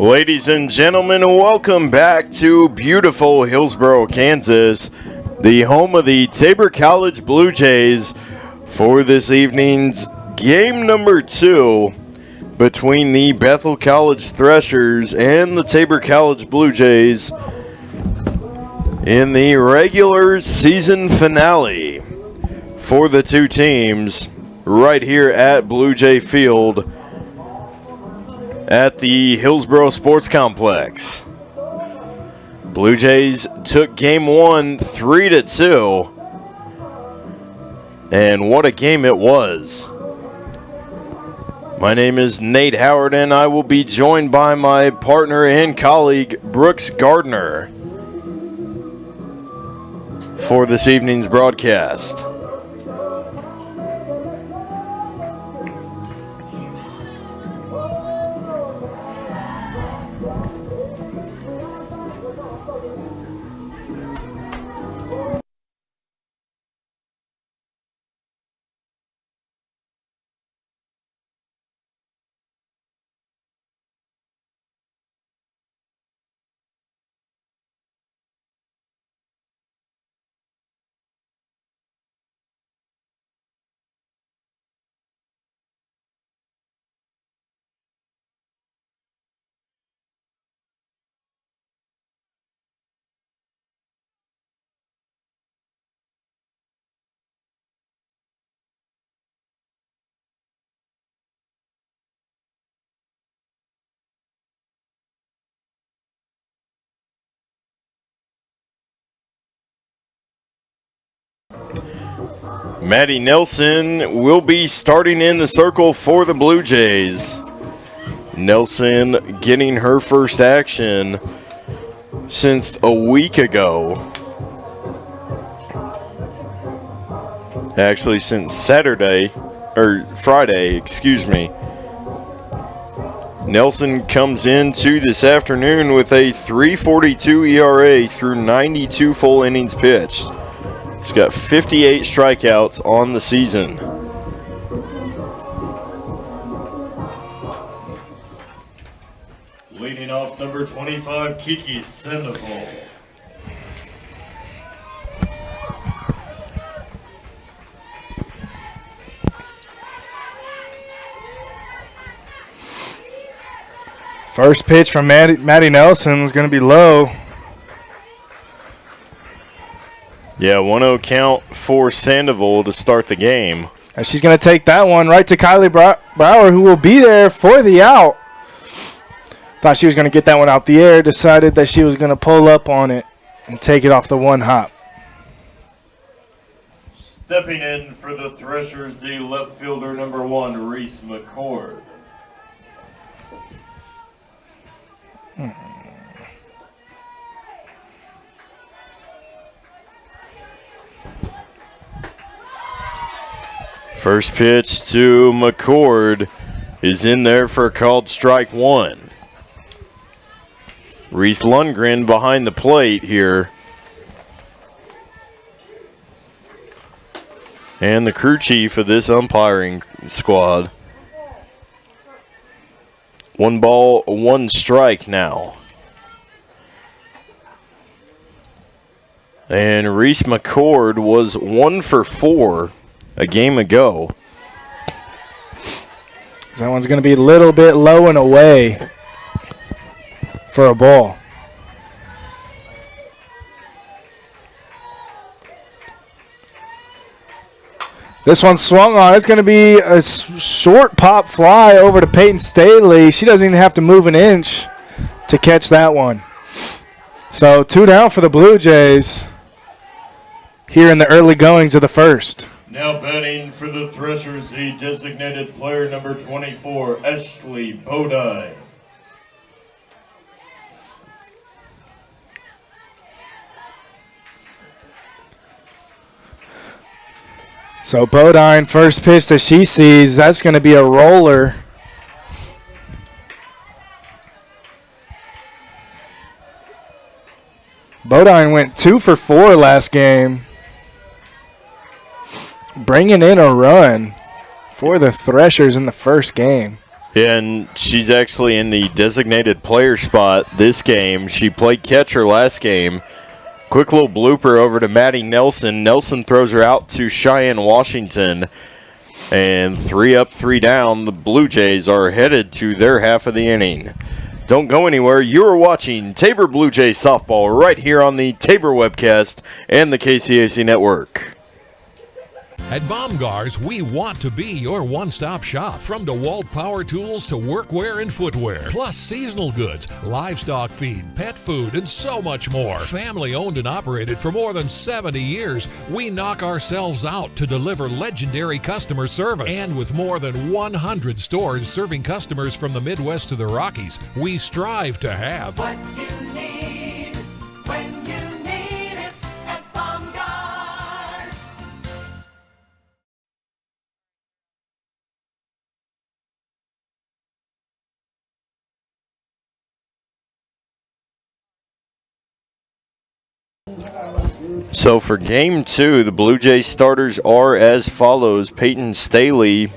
Ladies and gentlemen, welcome back to beautiful Hillsboro, Kansas, the home of the Tabor College Blue Jays for this evening's game number 2 between the Bethel College Threshers and the Tabor College Blue Jays in the regular season finale for the two teams right here at Blue Jay Field at the Hillsboro Sports Complex. Blue Jays took game 1 3-2, and what a game it was. My name is Nate Howard, and I will be joined by my partner and colleague Brooks Gardner for this evening's broadcast. Maddie Nelson will be starting in the circle for the Blue Jays. Nelson getting her first action since a week ago. Actually, since Friday, excuse me. Nelson comes into this afternoon with a 3.42 ERA through 92 full innings pitched. She's got 58 strikeouts on the season. Leading off number 25, Kiki Sandoval. First pitch from Maddie Nelson is going to be low. Yeah, 1-0 count for Sandoval to start the game. And she's going to take that one right to Kylie Brower, who will be there for the out. Thought she was going to get that one out the air, decided that she was going to pull up on it and take it off the one hop. Stepping in for the Threshers, the left fielder number 1, Reese McCord. First pitch to McCord is in there for a called strike 1. Reese Lundgren behind the plate here. And the crew chief of this umpiring squad. 1 ball, 1 strike now. And Reese McCord was 1 for 4 a game ago. That one's going to be a little bit low and away for a ball. This one swung on. It's going to be a short pop fly over to Peyton Staley. She doesn't even have to move an inch to catch that one. So 2 down for the Blue Jays here in the early goings of the first. Now batting for the Threshers, the designated player number 24, Ashley Bodine. So Bodine, first pitch that she sees, that's going to be a roller. Bodine went 2 for 4 last game, bringing in a run for the Threshers in the first game. And she's actually in the designated player spot this game. She played catcher last game. Quick little blooper over to Maddie Nelson. Nelson throws her out to Cheyenne Washington. And 3 up, 3 down. The Blue Jays are headed to their half of the inning. Don't go anywhere. You are watching Tabor Blue Jays softball right here on the Tabor webcast and the KCAC network. At Baumgar's, we want to be your one-stop shop. From DeWalt power tools to workwear and footwear, plus seasonal goods, livestock feed, pet food, and so much more. Family owned and operated for more than 70 years, we knock ourselves out to deliver legendary customer service. And with more than 100 stores serving customers from the Midwest to the Rockies, we strive to have what you need when you need it at Baumgar's. So for game 2, the Blue Jays starters are as follows. Peyton Staley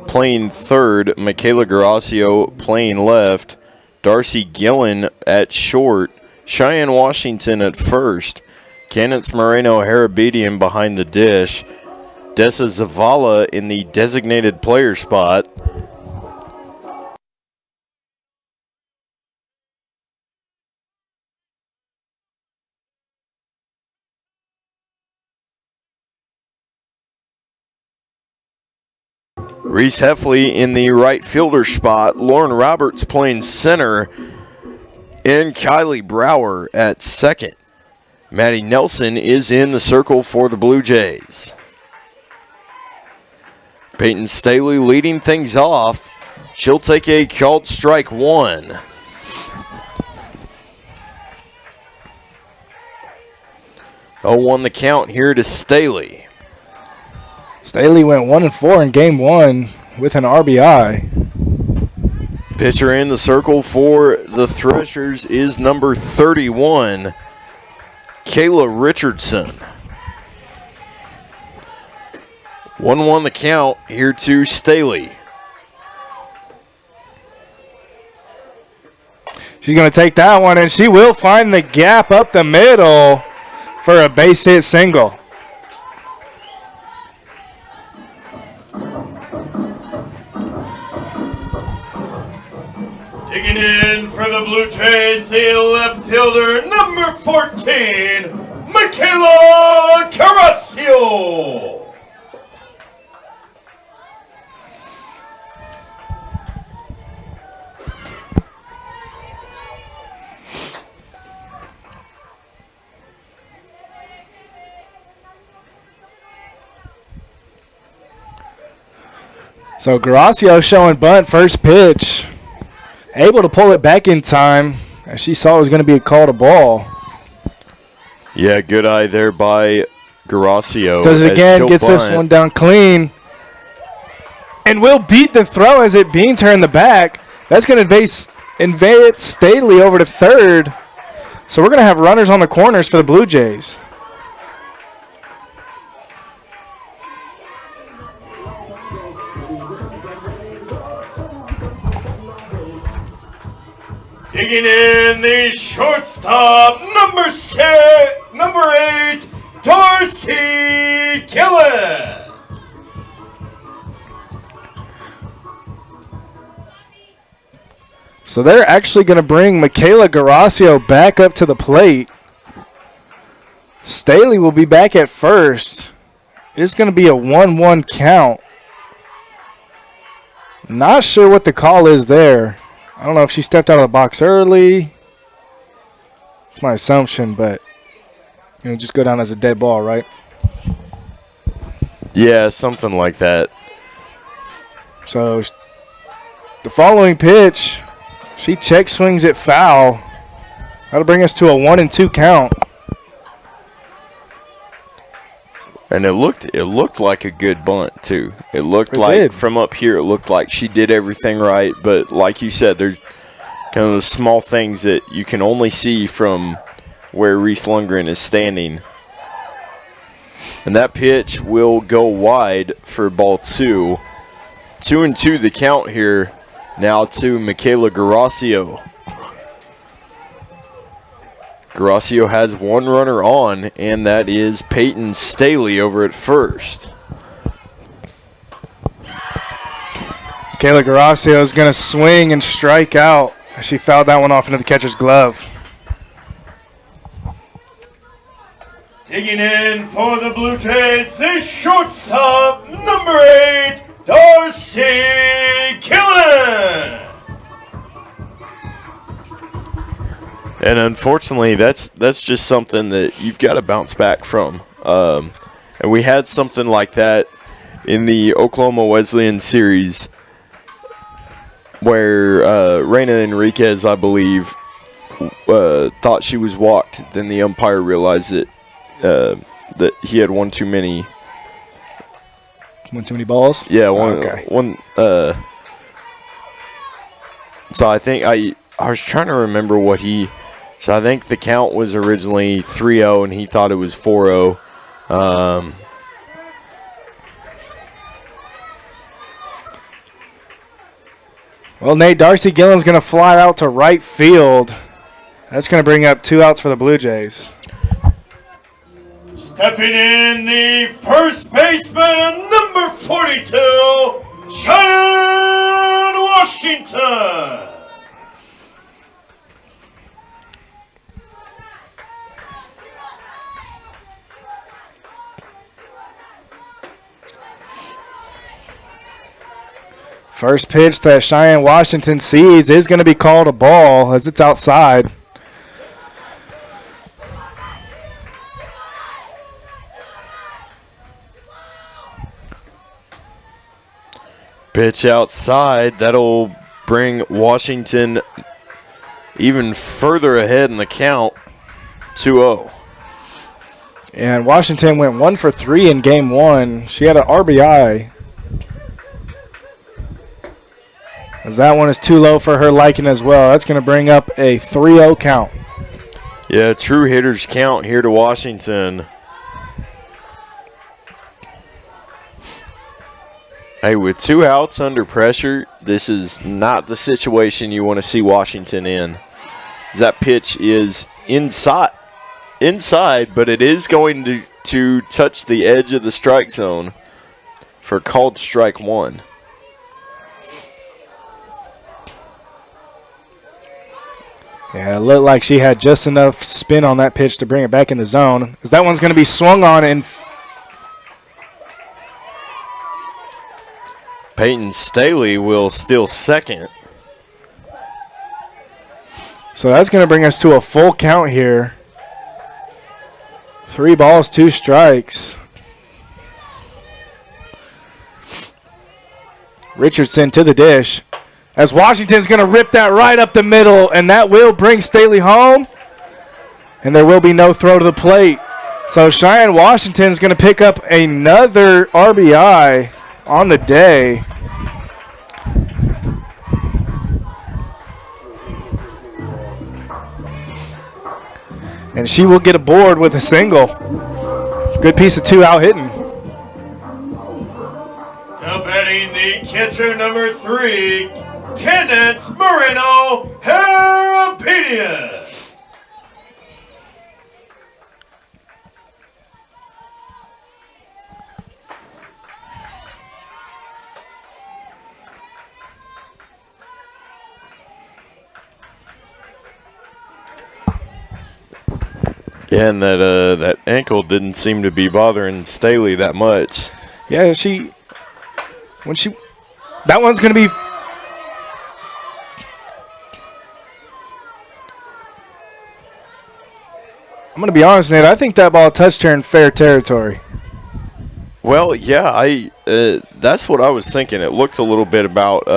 playing third, Michaela Garasio playing left, Darcy Gillen at short, Cheyenne Washington at first, Candace Moreno-Harabedian behind the dish, Dessa Zavala in the designated player spot, Reese Heffley in the right fielder spot, Lauren Roberts playing center, and Kylie Brower at second. Maddie Nelson is in the circle for the Blue Jays. Peyton Staley leading things off. She'll take a called strike 1. Oh, 1 the count here to Staley. Staley went 1-4 in game 1 with an RBI. Pitcher in the circle for the Threshers is number 31, Kayla Richardson. 1-1 the count here to Staley. She's going to take that one, and she will find the gap up the middle for a base hit single. Digging in for the Blue Jays, the left fielder, number 14, Michaela Carrasio. So Garasio showing bunt first pitch. Able to pull it back in time as she saw it was going to be a call to ball. Yeah, good eye there by Garasio. Does it again, gets this one down clean. And will beat the throw as it beans her in the back. That's going to invade Staley over to third. So we're going to have runners on the corners for the Blue Jays. Digging in the shortstop, number 8, Darcy Gillen. So they're actually going to bring Michaela Garasio back up to the plate. Staley will be back at first. It's going to be a 1-1 count. Not sure what the call is there. I don't know if she stepped out of the box early. It's my assumption, but it'll just go down as a dead ball, right? Yeah, something like that. So the following pitch, she check swings it foul. That'll bring us to a 1-2 count. And it looked like a good bunt too. It looked like from up here, it looked like she did everything right. But like you said, there's kind of the small things that you can only see from where Reese Lundgren is standing. And that pitch will go wide for ball 2. 2-2 the count here now to Michaela Garasio. Garasio has one runner on, and that is Peyton Staley over at first. Kayla Garasio is going to swing and strike out. She fouled that one off into the catcher's glove. Digging in for the Blue Jays, the shortstop, number 8, Darcy Killen. And unfortunately, that's just something that you've got to bounce back from. And we had something like that in the Oklahoma Wesleyan series where Reina Enriquez, I believe, thought she was walked. Then the umpire realized that he had one too many. One too many balls? Yeah, Okay. one. So I think I was trying to remember what he. So I think the count was originally 3-0, and he thought it was 4-0. Well, Nate, Darcy Gillen's going to fly out to right field. That's going to bring up 2 outs for the Blue Jays. Stepping in the first baseman, number 42, Cheyenne Washington. First pitch that Cheyenne Washington sees is going to be called a ball as it's outside. Pitch outside. That'll bring Washington even further ahead in the count, 2-0. And Washington went 1 for 3 in game 1. She had an RBI. As that one is too low for her liking as well. That's going to bring up a 3-0 count. Yeah, true hitters count here to Washington. Hey, with 2 outs under pressure, this is not the situation you want to see Washington in. That pitch is inside, but it is going to touch the edge of the strike zone for called strike 1. Yeah, it looked like she had just enough spin on that pitch to bring it back in the zone. As that one's going to be swung on and Peyton Staley will steal second. so that's going to bring us to a full count here. 3 balls, 2 strikes. Richardson to the dish. As Washington's going to rip that right up the middle, and that will bring Staley home. And there will be no throw to the plate. So Cheyenne Washington's going to pick up another RBI on the day. And she will get aboard with a single. Good piece of 2-out hitting. Now batting the catcher, number 3, Candace Moreno Herapedia. Yeah, and that ankle didn't seem to be bothering Staley that much. Yeah, that one's going to be. I'm going to be honest, Nate. I think that ball touched her in fair territory. Well, yeah, that's what I was thinking. It looked a little bit about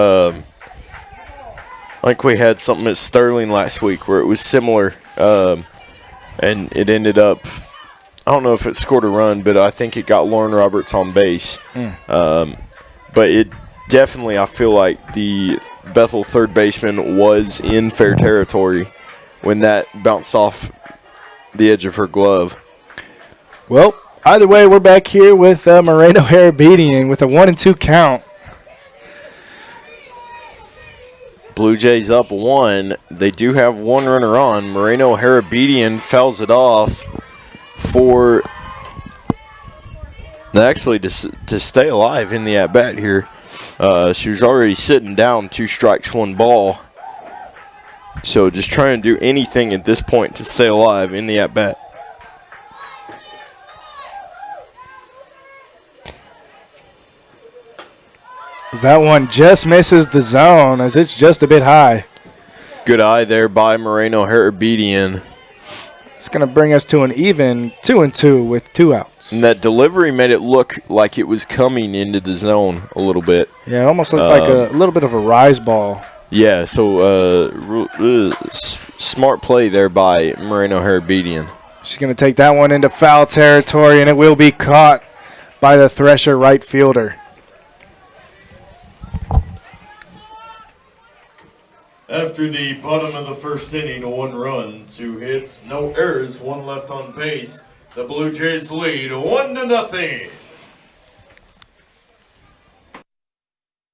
like we had something at Sterling last week where it was similar, and it ended up. I don't know if it scored a run, but I think it got Lauren Roberts on base. But it definitely, I feel like the Bethel third baseman was in fair territory when that bounced off the edge of her glove. Well, either way, we're back here with Moreno Harabedian with a 1-2 count. Blue Jays up 1. They do have one runner on. Moreno Harabedian fouls it off for actually to stay alive in the at-bat here. She was already sitting down, 2 strikes, 1 ball. So just trying to do anything at this point to stay alive in the at-bat. That one just misses the zone as it's just a bit high. Good eye there by Moreno Harabedian. It's going to bring us to an even 2-2 with 2 outs. And that delivery made it look like it was coming into the zone a little bit. Yeah, it almost looked like a little bit of a rise ball. Yeah, so smart play there by Moreno Harabedian. She's going to take that one into foul territory, and it will be caught by the Thresher right fielder. After the bottom of the first inning, 1 run, 2 hits, no errors, 1 left on base. The Blue Jays lead 1-0.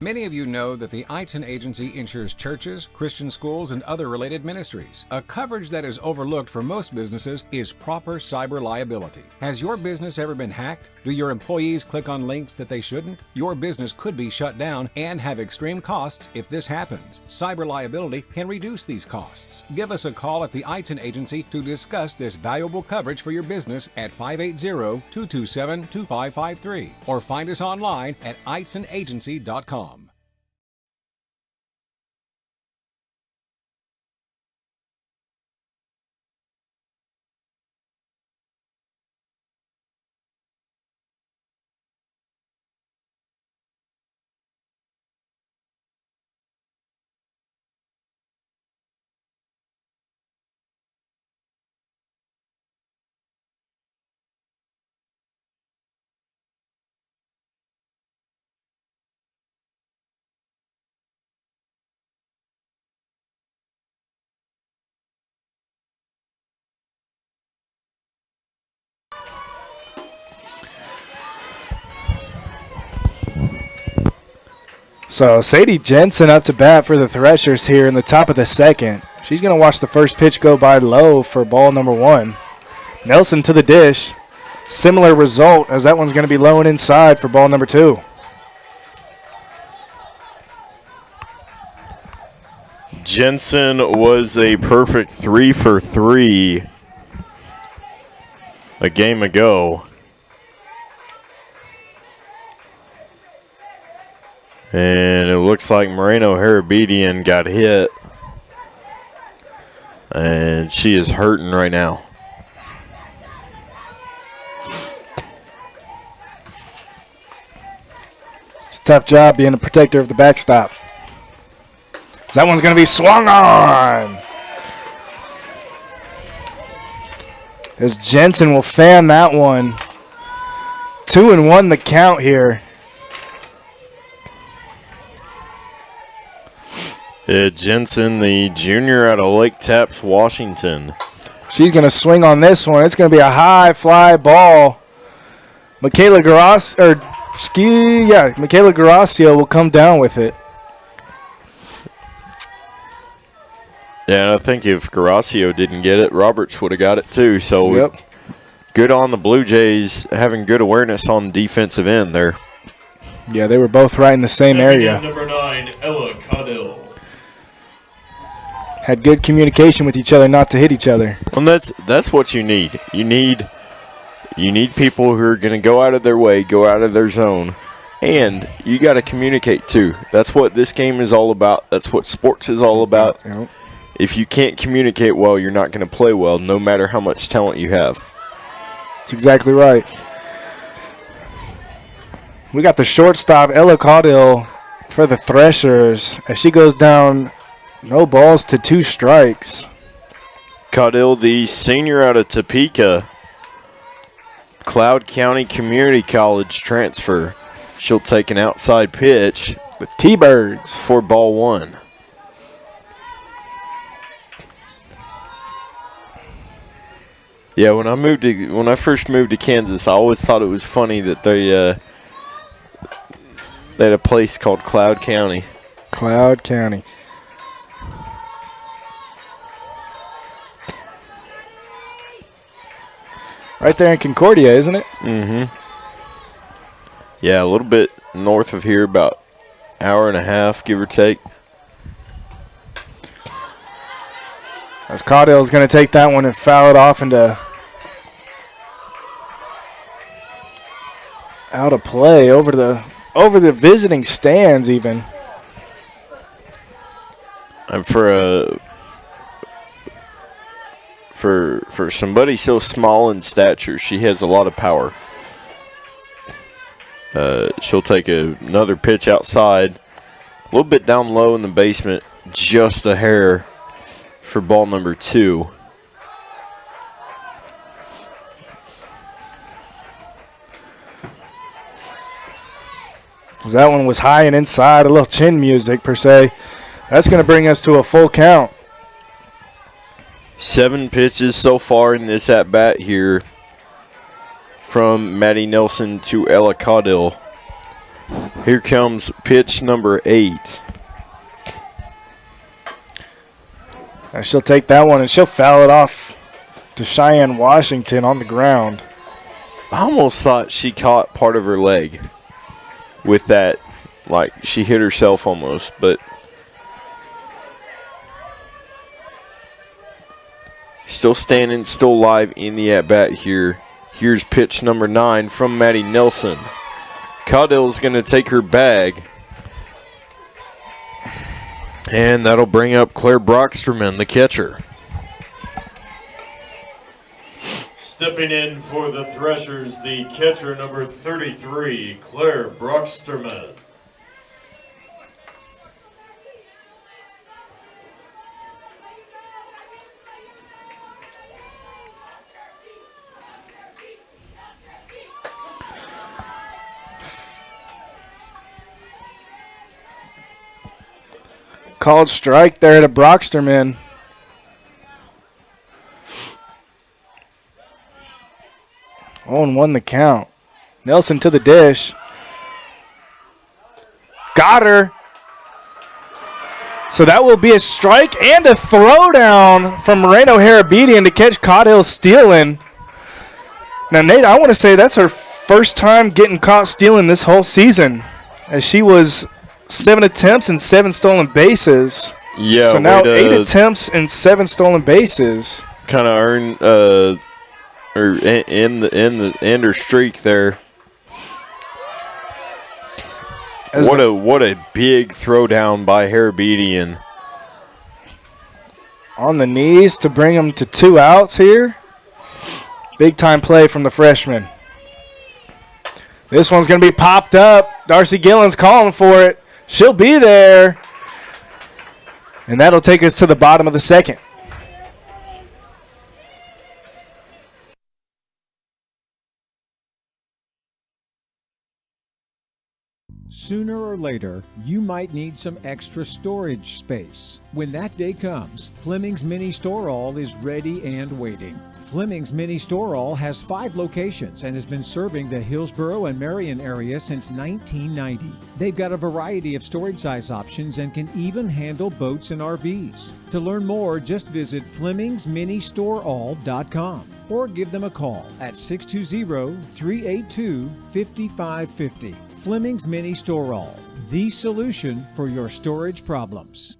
Many of you know that the Eitzen Agency insures churches, Christian schools, and other related ministries. A coverage that is overlooked for most businesses is proper cyber liability. Has your business ever been hacked? Do your employees click on links that they shouldn't? Your business could be shut down and have extreme costs if this happens. Cyber liability can reduce these costs. Give us a call at the Eitzen Agency to discuss this valuable coverage for your business at 580-227-2553 or find us online at eitzenagency.com. So Sadie Jensen up to bat for the Threshers here in the top of the second. She's going to watch the first pitch go by low for ball number 1. Nelson to the dish. Similar result as that one's going to be low and inside for ball number 2. Jensen was a perfect 3 for 3 a game ago. And it looks like Moreno Harabedian got hit. And she is hurting right now. It's a tough job being a protector of the backstop. That one's going to be swung on. As Jensen will fan that one. 2-1 the count here. Jensen, the junior out of Lake Tapps, Washington. She's going to swing on this one. It's going to be a high fly ball. Michaela Garasio will come down with it. Yeah, and I think if Garasio didn't get it, Roberts would have got it too. So yep. Good on the Blue Jays having good awareness on the defensive end there. Yeah, they were both right in the same area. Number 9, Ella Caudill. Had good communication with each other not to hit each other. And that's what you need. You need people who are going to go out of their way, go out of their zone, and you got to communicate too. That's what this game is all about. That's what sports is all about. Yep. If you can't communicate well, you're not going to play well, no matter how much talent you have. That's exactly right. We got the shortstop, Ella Caudill, for the Threshers, as she goes down. No balls to 2 strikes. Caudill, the senior out of Topeka, Cloud County Community College transfer. She'll take an outside pitch with T-Birds for ball 1. Yeah, when I first moved to Kansas, I always thought it was funny that they had a place called Cloud County. Cloud County. Right there in Concordia, isn't it? Mm-hmm. Yeah, a little bit north of here, about hour and a half, give or take. As Caudill's going to take that one and foul it off into out of play over the visiting stands even. And for somebody so small in stature, she has a lot of power. She'll take another pitch outside, a little bit down low in the basement, just a hair for ball number 2. That one was high and inside, a little chin music per se. That's going to bring us to a full count. 7 pitches so far in this at-bat here from Maddie Nelson to Ella Caudill. Here comes pitch number 8. And she'll take that one and she'll foul it off to Cheyenne Washington on the ground. I almost thought she caught part of her leg with that. Like, she hit herself almost, but still standing, still alive in the at-bat here. Here's pitch number 9 from Maddie Nelson. Caudill's going to take her bag. And that'll bring up Claire Brocksterman, the catcher. Stepping in for the Threshers, the catcher number 33, Claire Brocksterman. Called strike there to Brocksterman. Oh, and won the count. Nelson to the dish. Got her. So that will be a strike and a throwdown from Moreno Harabedian to catch Caudill stealing. Now, Nate, I want to say that's her first time getting caught stealing this whole season, as she was 7 attempts and 7 stolen bases. Yeah. So now 8 attempts and 7 stolen bases. Kind of earned or end her streak there. What a big throwdown by Harabedian. On the knees to bring them to 2 outs here. Big time play from the freshman. This one's going to be popped up. Darcy Gillen's calling for it. She'll be there. And that'll take us to the bottom of the second. Sooner or later, you might need some extra storage space. When that day comes, Fleming's Mini Store All is ready and waiting. Fleming's Mini Store All has 5 locations and has been serving the Hillsborough and Marion area since 1990. They've got a variety of storage size options and can even handle boats and RVs. To learn more, just visit FlemingsMiniStoreAll.com or give them a call at 620-382-5550. Fleming's Mini Store All, the solution for your storage problems.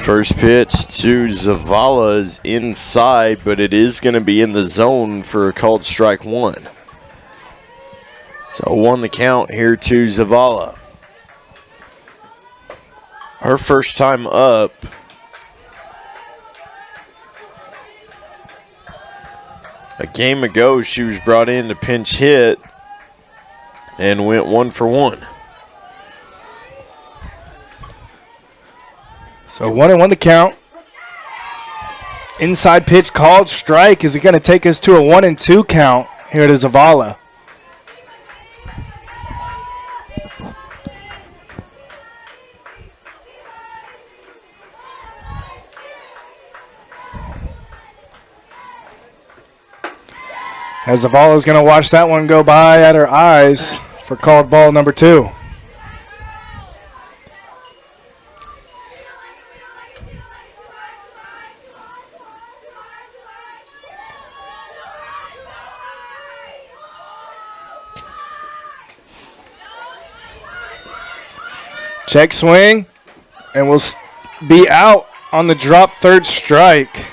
First pitch to Zavala is inside, but it is going to be in the zone for a called strike one. So 1 the count here to Zavala. Her first time up. A game ago, she was brought in to pinch hit and went 1 for 1. So 1-1 the count. Inside pitch called strike. Is it going to take us to a 1-2 count here to Zavala? As Zavala's going to watch that one go by at her eyes for called ball number 2. Check swing, and we'll be out on the drop third strike.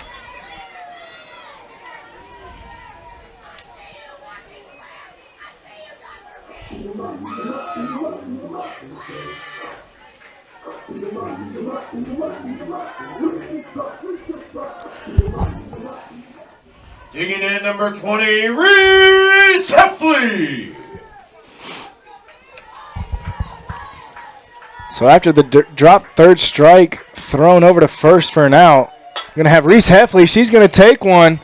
Digging in number 20, Reese Heffley. So after the drop third strike, thrown over to first for an out. Going to have Reese Heffley. She's going to take one.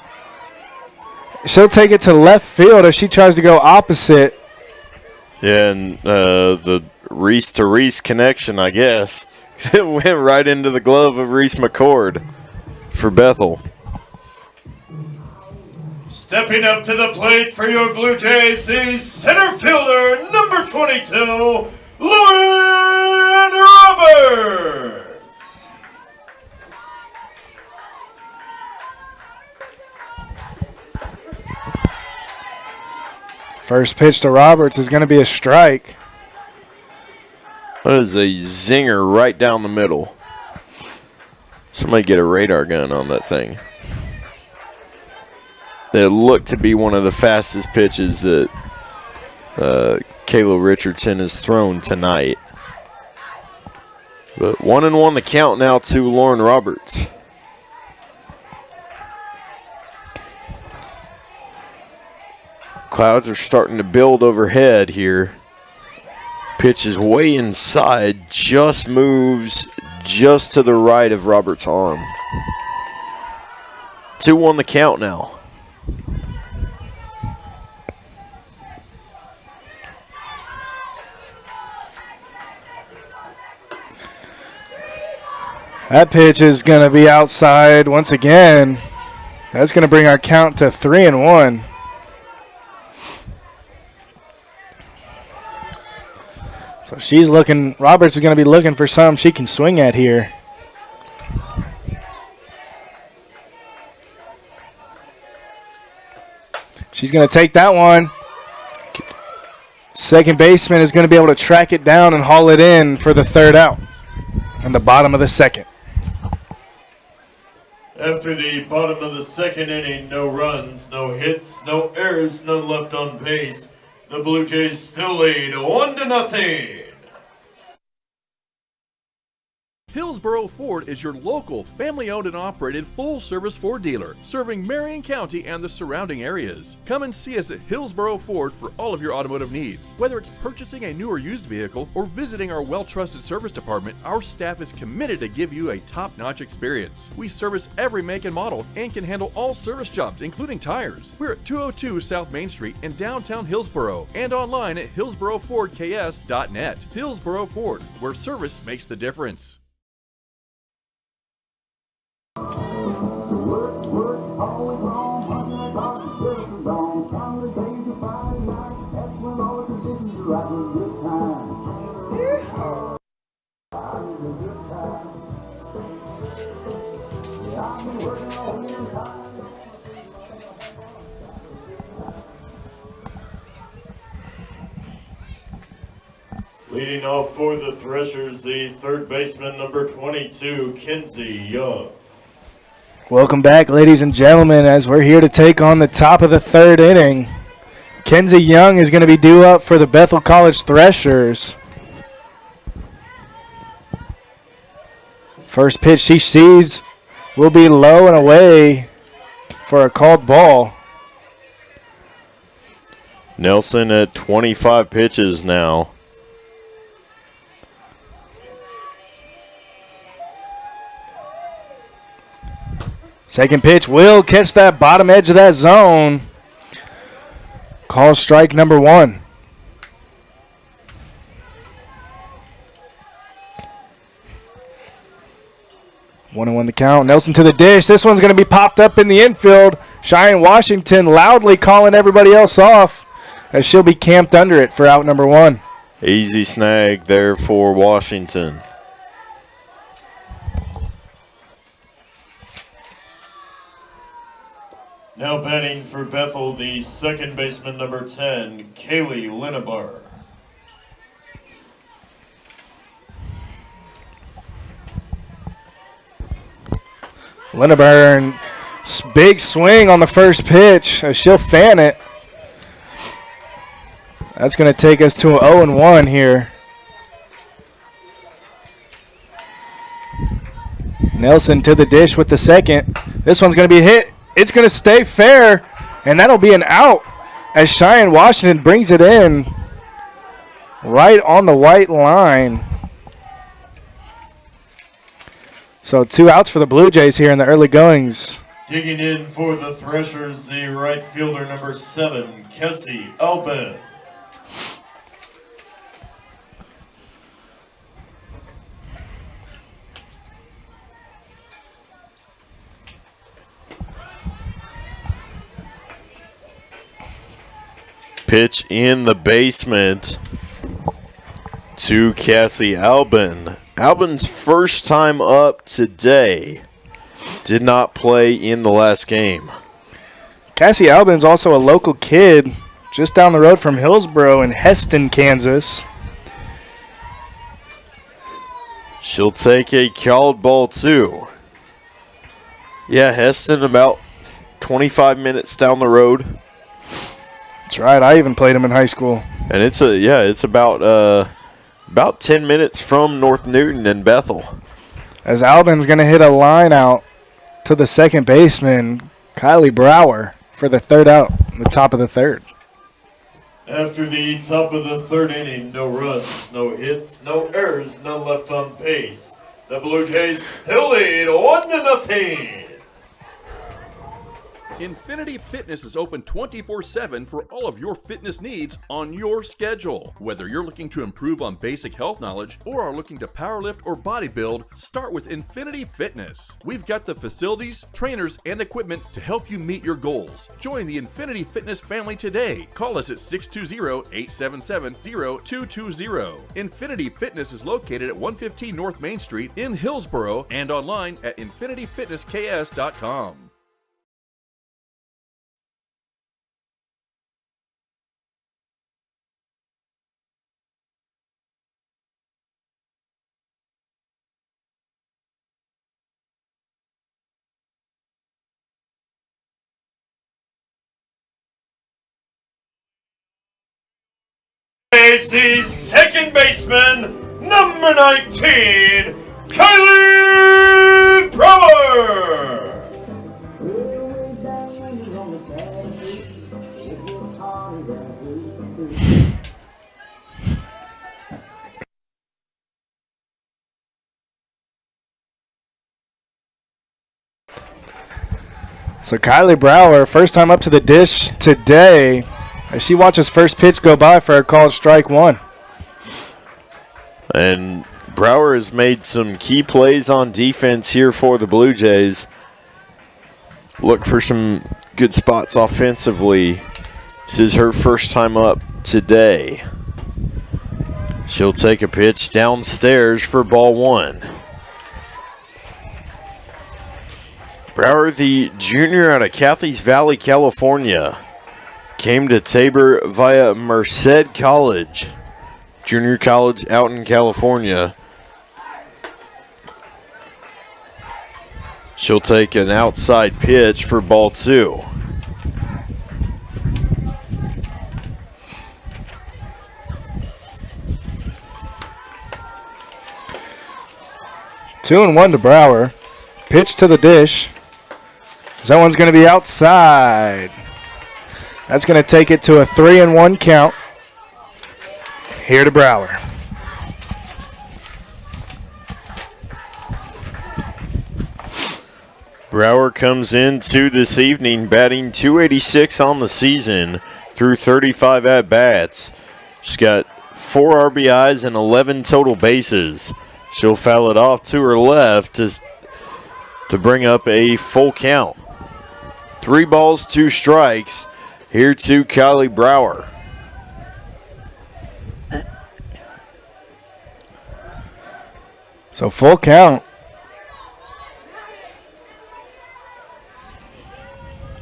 She'll take it to left field as she tries to go opposite. Yeah, and the Reese to Reese connection, I guess. It went right into the glove of Reese McCord for Bethel. Stepping up to the plate for your Blue Jays is center fielder number 22, Lauren Roberts. First pitch to Roberts is going to be a strike. That is a zinger right down the middle. Somebody get a radar gun on that thing. It looked to be one of the fastest pitches that Kayla Richardson has thrown tonight. But 1-1 the count now to Lauren Roberts. Clouds are starting to build overhead here. Pitch is way inside, just moves just to the right of Roberts' arm. 2-1 the count now. That pitch is going to be outside once again. That's going to bring our count to 3-1. So she's looking, Roberts is going to be looking for some she can swing at here. She's going to take that one. Second baseman is going to be able to track it down and haul it in for the third out on the bottom of the second. After the bottom of the second inning, no runs, no hits, no errors, none left on base. The Blue Jays still lead 1-0. Hillsboro Ford is your local, family-owned and operated full-service Ford dealer, serving Marion County and the surrounding areas. Come and see us at Hillsboro Ford for all of your automotive needs. Whether it's purchasing a new or used vehicle or visiting our well-trusted service department, our staff is committed to give you a top-notch experience. We service every make and model and can handle all service jobs, including tires. We're at 202 South Main Street in downtown Hillsboro and online at hillsborofordks.net. Hillsboro Ford, where service makes the difference. Leading off for the Threshers, the third baseman, number 22, Kenzie Young. Welcome back, ladies and gentlemen, as we're here to take on the top of the third inning. Kenzie Young is going to be due up for the Bethel College Threshers. First pitch she sees will be low and away for a called ball. Nelson at 25 pitches now. Second pitch will catch that bottom edge of that zone. Call strike number 1. 1-1 the count. Nelson to the dish. This one's going to be popped up in the infield. Cheyenne Washington loudly calling everybody else off as she'll be camped under it for out number 1. Easy snag there for Washington. Now batting for Bethel, the second baseman, number 10, Kaylee Linebar. Lineburn, big swing on the first pitch as she'll fan it. That's going to take us to an 0-1 here. Nelson to the dish with the second. This one's going to be hit. It's going to stay fair, and that'll be an out as Cheyenne Washington brings it in right on the white line. So 2 outs for the Blue Jays here in the early goings. Digging in for the Threshers, the right fielder, number 7, Kessie Albin. Pitch in the basement to Cassie Albin. Albin's first time up today. Did not play in the last game. Cassie Albin's also a local kid just down the road from Hillsboro in Heston, Kansas. She'll take a called ball too. Yeah, Heston about 25 minutes down the road. That's right. I even played him in high school. And it's about 10 minutes from North Newton and Bethel. As Albin's going to hit a line out to the second baseman, Kylie Brower, for the third out in the top of the third. After the top of the third inning, no runs, no hits, no errors, none left on base. The Blue Jays still lead 1-0. Infinity Fitness is open 24/7 for all of your fitness needs on your schedule. Whether you're looking to improve on basic health knowledge or are looking to powerlift or bodybuild, start with Infinity Fitness. We've got the facilities, trainers, and equipment to help you meet your goals. Join the Infinity Fitness family today. Call us at 620-877-0220. Infinity Fitness is located at 115 North Main Street in Hillsboro and online at infinityfitnessks.com. Is the second baseman, number 19, Kylie Brower. So Kylie Brower, first time up to the dish today, as she watches first pitch go by for a called strike 1. And Brower has made some key plays on defense here for the Blue Jays. Look for some good spots offensively. This is her first time up today. She'll take a pitch downstairs for ball 1. Brower, the junior out of Cathy's Valley, California, came to Tabor via Merced College. junior college out in California. She'll take an outside pitch for ball 2. Two and 1 to Brower. Pitch to the dish. That one's going to be outside. That's going to take it to a 3-1 count. Here to Brower. Brower comes into this evening batting .286 on the season through 35 at-bats. She's got 4 RBIs and 11 total bases. She'll foul it off to her left to bring up a full count. 3 balls, 2 strikes. Here to Kylie Brower. So full count.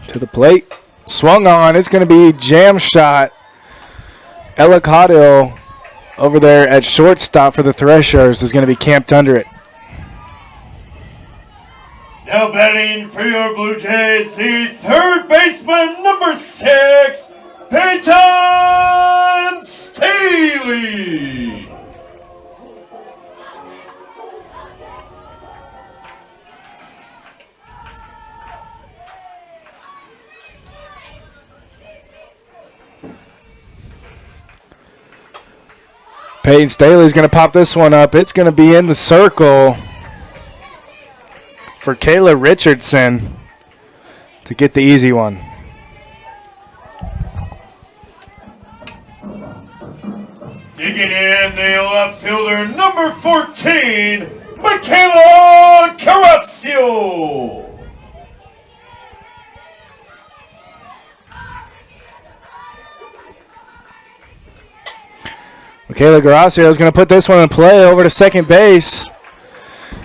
To the plate. Swung on. It's going to be jam shot. Ella Caudill over there at shortstop for the Threshers is going to be camped under it. Now batting for your Blue Jays, the third baseman, number 6, Peyton Staley. Peyton Staley's going to pop this one up. It's going to be in the circle for Kayla Richardson to get the easy one. Digging in, the left fielder, number 14, Michaela Carrasco. Michaela Garasio is going to put this one in play over to second base,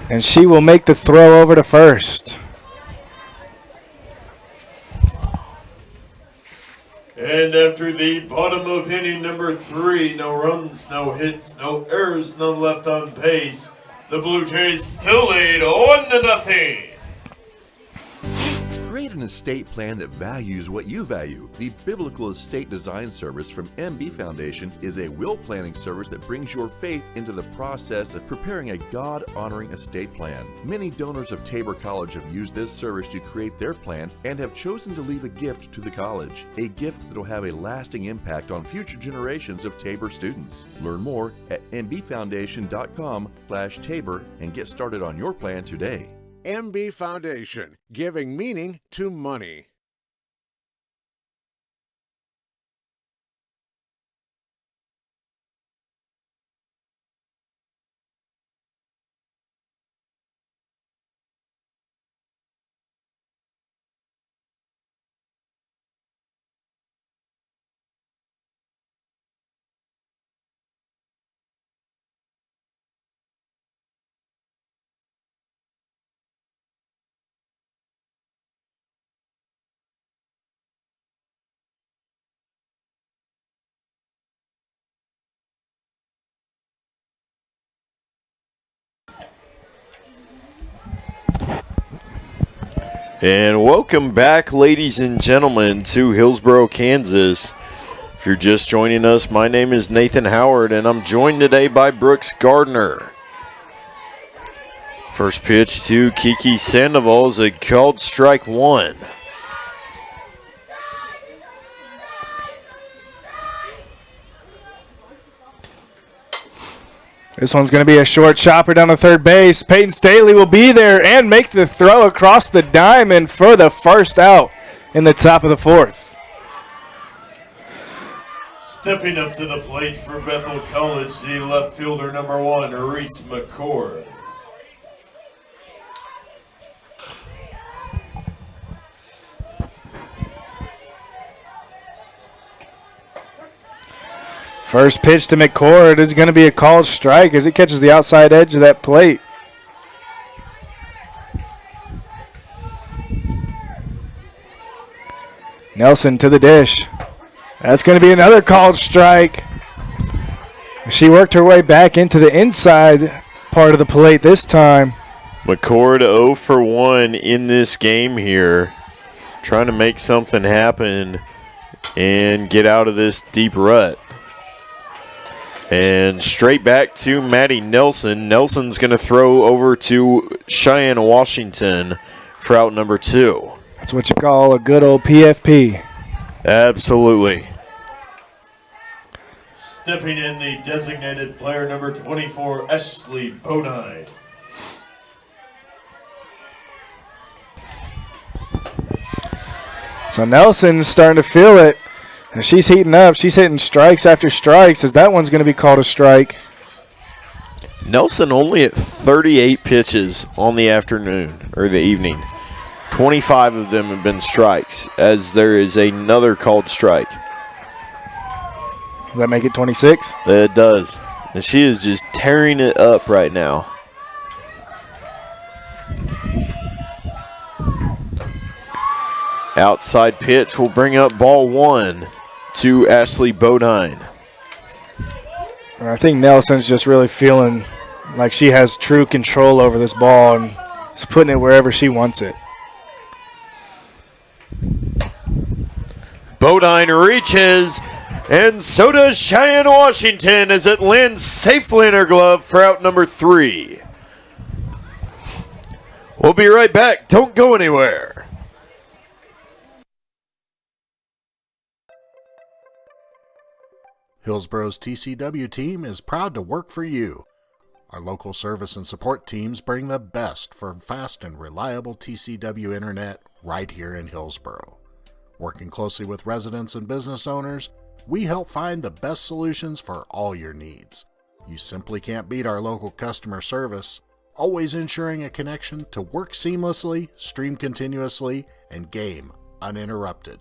and she will make the throw over to first. And after the bottom of inning number 3, no runs, no hits, no errors, none left on base, the Blue Jays still lead 1-0. Create an estate plan that values what you value. The Biblical Estate Design Service from MB Foundation is a will planning service that brings your faith into the process of preparing a God-honoring estate plan. Many donors of Tabor College have used this service to create their plan and have chosen to leave a gift to the college, a gift that will have a lasting impact on future generations of Tabor students. Learn more at mbfoundation.com/Tabor and get started on your plan today. MB Foundation, giving meaning to money. And welcome back, ladies and gentlemen, to Hillsboro, Kansas. If you're just joining us, my name is Nathan Howard, and I'm joined today by Brooks Gardner. First pitch to Kiki Sandoval is a called strike 1. This one's going to be a short chopper down to third base. Peyton Staley will be there and make the throw across the diamond for the first out in the top of the 4th. Stepping up to the plate for Bethel College, the left fielder, number 1, Reese McCord. First pitch to McCord is going to be a called strike as it catches the outside edge of that plate. Nelson to the dish. That's going to be another called strike. She worked her way back into the inside part of the plate this time. McCord 0 for 1 in this game here. Trying to make something happen and get out of this deep rut. And straight back to Maddie Nelson. Nelson's going to throw over to Cheyenne Washington for out number 2. That's what you call a good old PFP. Absolutely. Stepping in the designated player number 24, Ashley Bodine. So Nelson's starting to feel it. And she's heating up. She's hitting strikes after strikes as that one's going to be called a strike. Nelson only at 38 pitches on the afternoon or the evening. 25 of them have been strikes, as there is another called strike. Does that make it 26? It does. And she is just tearing it up right now. Outside pitch will bring up ball 1 to Ashley Bodine. And I think Nelson's just really feeling like she has true control over this ball and is putting it wherever she wants it. Bodine reaches, and so does Cheyenne Washington as it lands safely in her glove for out number 3. We'll be right back. Don't go anywhere. Hillsboro's TCW team is proud to work for you. Our local service and support teams bring the best for fast and reliable TCW internet right here in Hillsboro. Working closely with residents and business owners, we help find the best solutions for all your needs. You simply can't beat our local customer service, always ensuring a connection to work seamlessly, stream continuously, and game uninterrupted.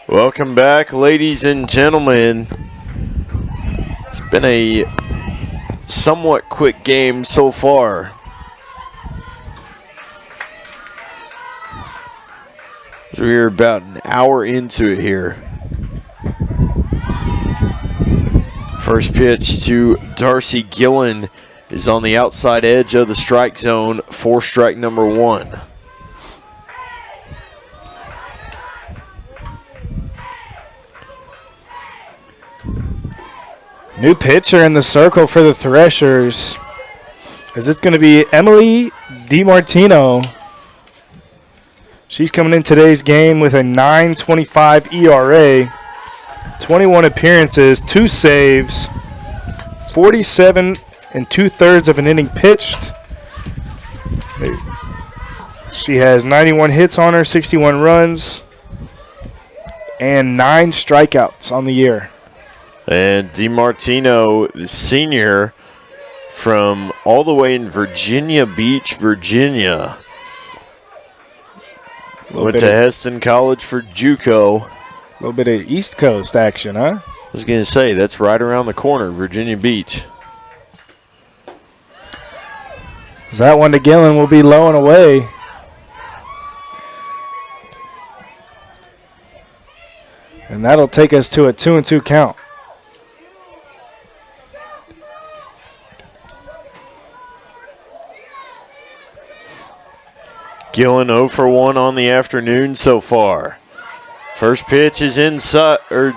Welcome back, ladies and gentlemen. It's been a somewhat quick game so far. So we're about an hour into it here. First pitch to Darcy Gillen is on the outside edge of the strike zone for strike number 1. New pitcher in the circle for the Threshers. Is this going to be Emily DiMartino? She's coming in today's game with a 9.25 ERA, 21 appearances, 2 saves, 47 2/3 of an inning pitched. She has 91 hits on her, 61 runs, and 9 strikeouts on the year. And DiMartino, the senior from all the way in Virginia Beach, Virginia. Went to Heston College for JUCO. A little bit of East Coast action, huh? I was going to say, that's right around the corner, Virginia Beach. So that one to Gillen will be low and away. And that'll take us to a 2-2 count. Gillen 0 for 1 on the afternoon so far. First pitch is inside, or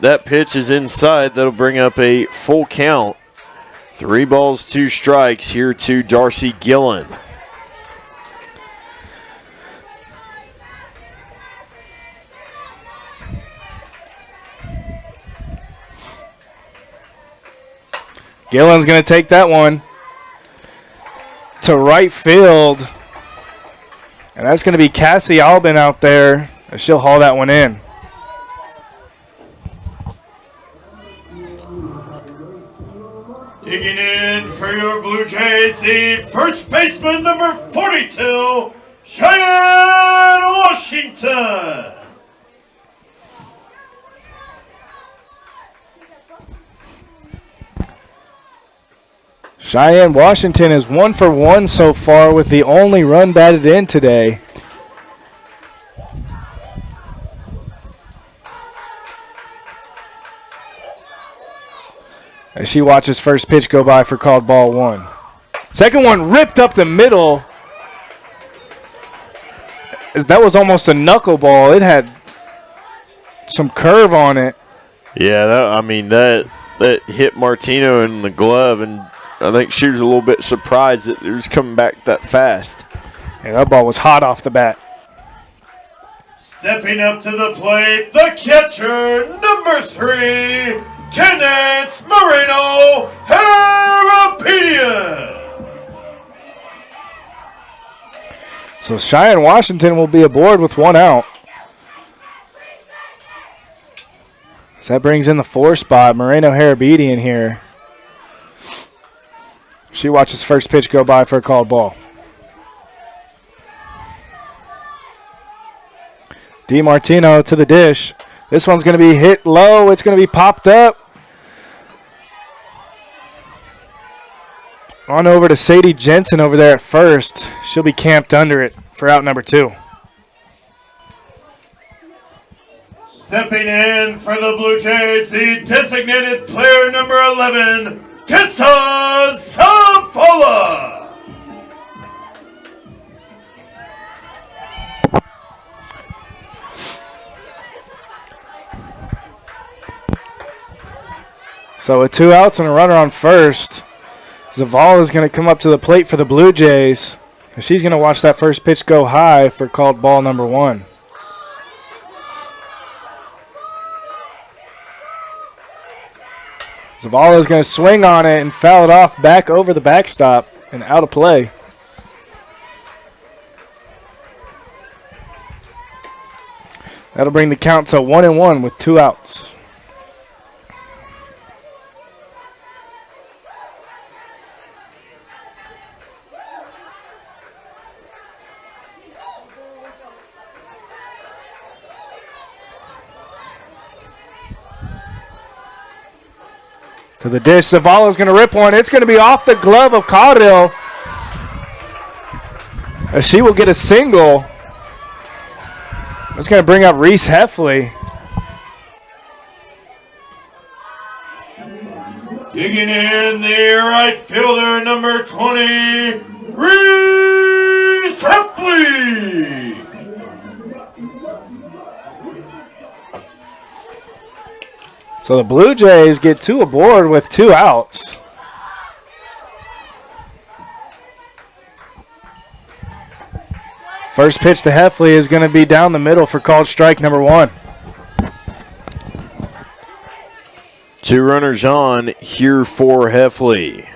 that pitch is inside. That'll bring up a full count. 3 balls, 2 strikes here to Darcy Gillen. Gillen's going to take that one to right field. And that's going to be Cassie Albin out there. And she'll haul that one in. Digging in for your Blue Jays, the first baseman, number 42, Cheyenne Washington. Cheyenne Washington is 1 for 1 so far with the only run batted in today. As she watches first pitch go by for called ball 1. Second one ripped up the middle. As that was almost a knuckleball. It had some curve on it. Yeah, that hit Martino in the glove, and I think she was a little bit surprised that it was coming back that fast. Yeah, that ball was hot off the bat. Stepping up to the plate, the catcher, number 3, Kenneth Moreno Harapedian. So Cheyenne Washington will be aboard with 1 out. So that brings in the 4 spot, Moreno Harabedian here. She watches first pitch go by for a called ball. DiMartino to the dish. This one's going to be hit low. It's going to be popped up. On over to Sadie Jensen over there at first. She'll be camped under it for out number 2. Stepping in for the Blue Jays, the designated player number 11, Tessa Zavala. So with 2 outs and a runner on first, Zavala is going to come up to the plate for the Blue Jays. And she's going to watch that first pitch go high for called ball number 1. Zavala is going to swing on it and foul it off back over the backstop and out of play. That'll bring the count to 1-1 with 2 outs. To the dish, Zavala's going to rip one. It's going to be off the glove of Caudill. As she will get a single. That's going to bring up Reese Heffley. Digging in the right fielder, number 20, Reese Heffley. So the Blue Jays get 2 aboard with 2 outs. First pitch to Heffley is going to be down the middle for called strike number 1. 2 runners on here for Heffley.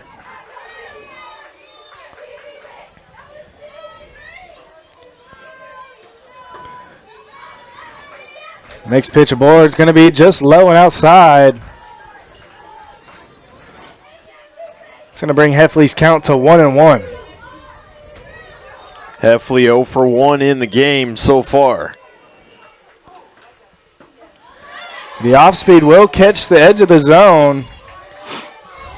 Next pitch aboard is going to be just low and outside. It's going to bring Heffley's count to 1-1. Heffley 0 for 1 in the game so far. The off-speed will catch the edge of the zone.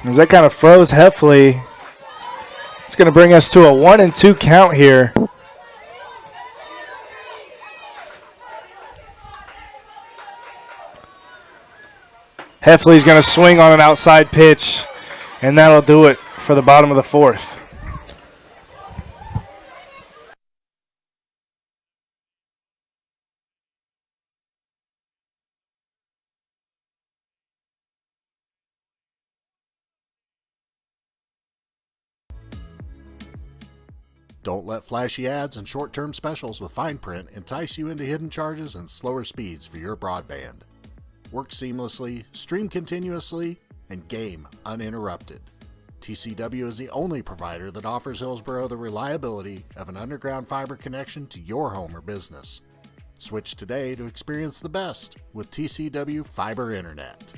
As that kind of froze Heffley. It's going to bring us to a 1-2 count here. Heffley's going to swing on an outside pitch, and that'll do it for the bottom of the 4th. Don't let flashy ads and short-term specials with fine print entice you into hidden charges and slower speeds for your broadband. Work seamlessly, stream continuously, and game uninterrupted. TCW is the only provider that offers Hillsboro the reliability of an underground fiber connection to your home or business. Switch today to experience the best with TCW Fiber Internet.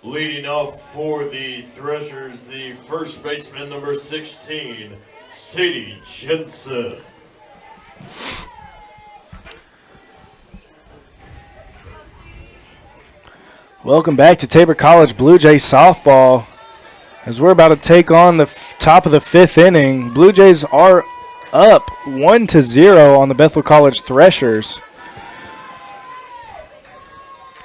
Leading off for the Threshers, the first baseman, number 16, Sadie Jensen. Welcome back to Tabor College Blue Jays softball. As we're about to take on the top of the fifth inning, Blue Jays are up 1-0 on the Bethel College Threshers.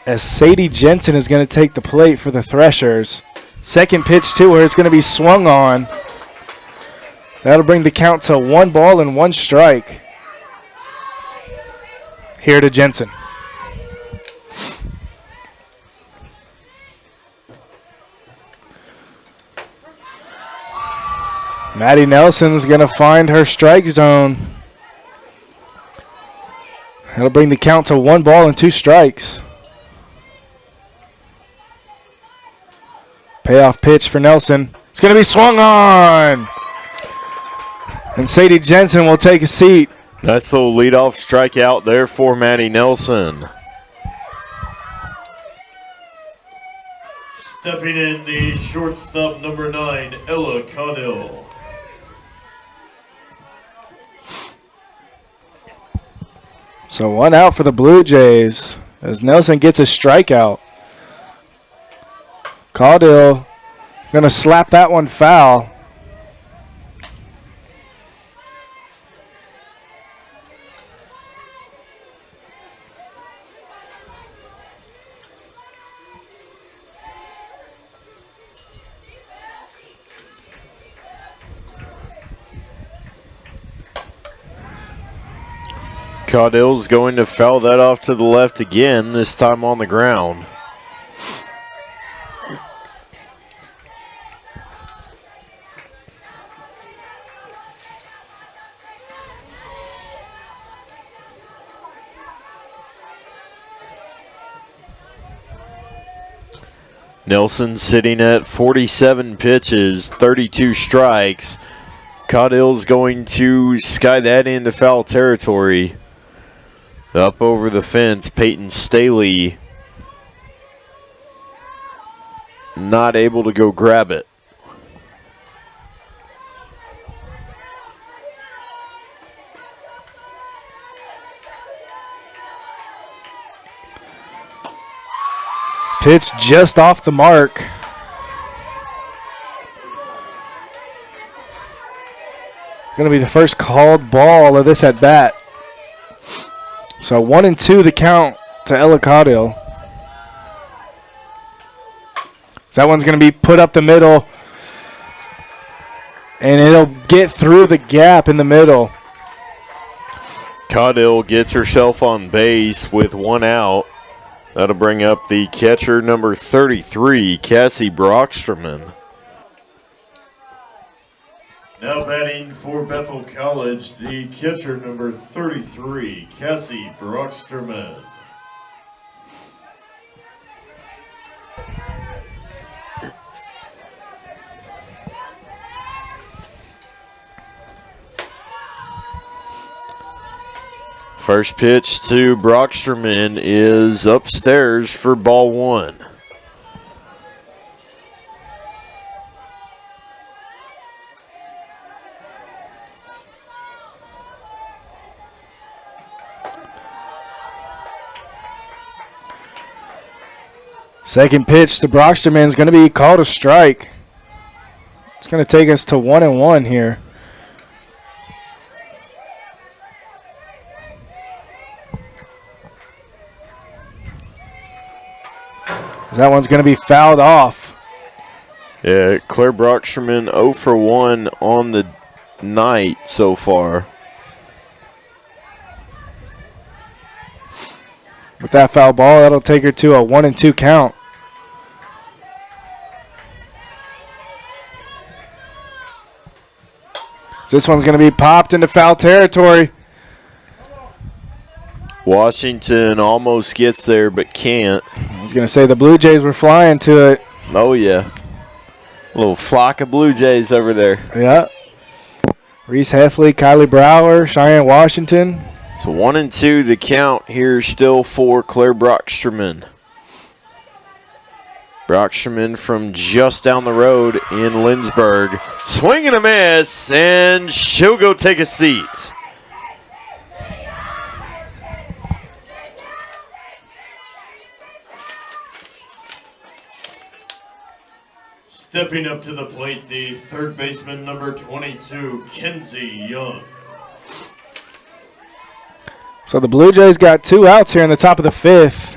As Sadie Jensen is going to take the plate for the Threshers. Second pitch to her is going to be swung on. That'll bring the count to 1 ball and 1 strike. Here to Jensen. Maddie Nelson's going to find her strike zone. That'll bring the count to 1 ball and 2 strikes. Payoff pitch for Nelson. It's going to be swung on. And Sadie Jensen will take a seat. Nice little leadoff strikeout there for Maddie Nelson. Stepping in the shortstop, number 9, Ella Caudill. So 1 out for the Blue Jays as Nelson gets a strikeout. Caudill going to slap that one foul. Caudill's going to foul that off to the left again, this time on the ground. Nelson sitting at 47 pitches, 32 strikes. Caudill's going to sky that into foul territory. Up over the fence, Peyton Staley not able to go grab it. Pitch just off the mark. Going to be the first called ball of this at bat. So 1-2 the count to Ella Caudill. So that one's going to be put up the middle. And it'll get through the gap in the middle. Caudill gets herself on base with 1 out. That'll bring up the catcher, number 33, Cassie Brocksterman. Now batting for Bethel College, the catcher, number 33, Cassie Brocksterman. First pitch to Brocksterman is upstairs for ball 1. Second pitch to Brocksterman is going to be called a strike. It's going to take us to 1-1 here. That one's going to be fouled off. Yeah, Claire Brocksterman 0 for 1 on the night so far. With that foul ball, that'll take her to a 1-2 count. This one's going to be popped into foul territory. Washington almost gets there but can't. I was going to say the Blue Jays were flying to it. Oh, yeah. A little flock of Blue Jays over there. Yeah. Reese Heffley, Kylie Brower, Cheyenne Washington. So 1-2 the count here still for Claire Brocksterman. Brocksterman from just down the road in Lindsborg. Swing and a miss, and she'll go take a seat. Stepping up to the plate, the third baseman, number 22, Kenzie Young. So the Blue Jays got 2 outs here in the top of the 5th.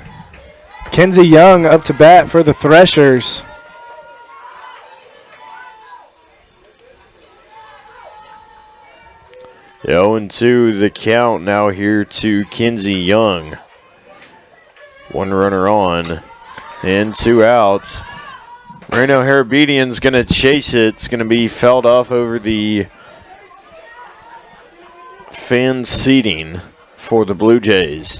Kenzie Young up to bat for the Threshers. The 0-2 the count now here to Kenzie Young. 1 runner on and 2 outs. Moreno Harabedian's going to chase it. It's going to be fouled off over the fan seating for the Blue Jays.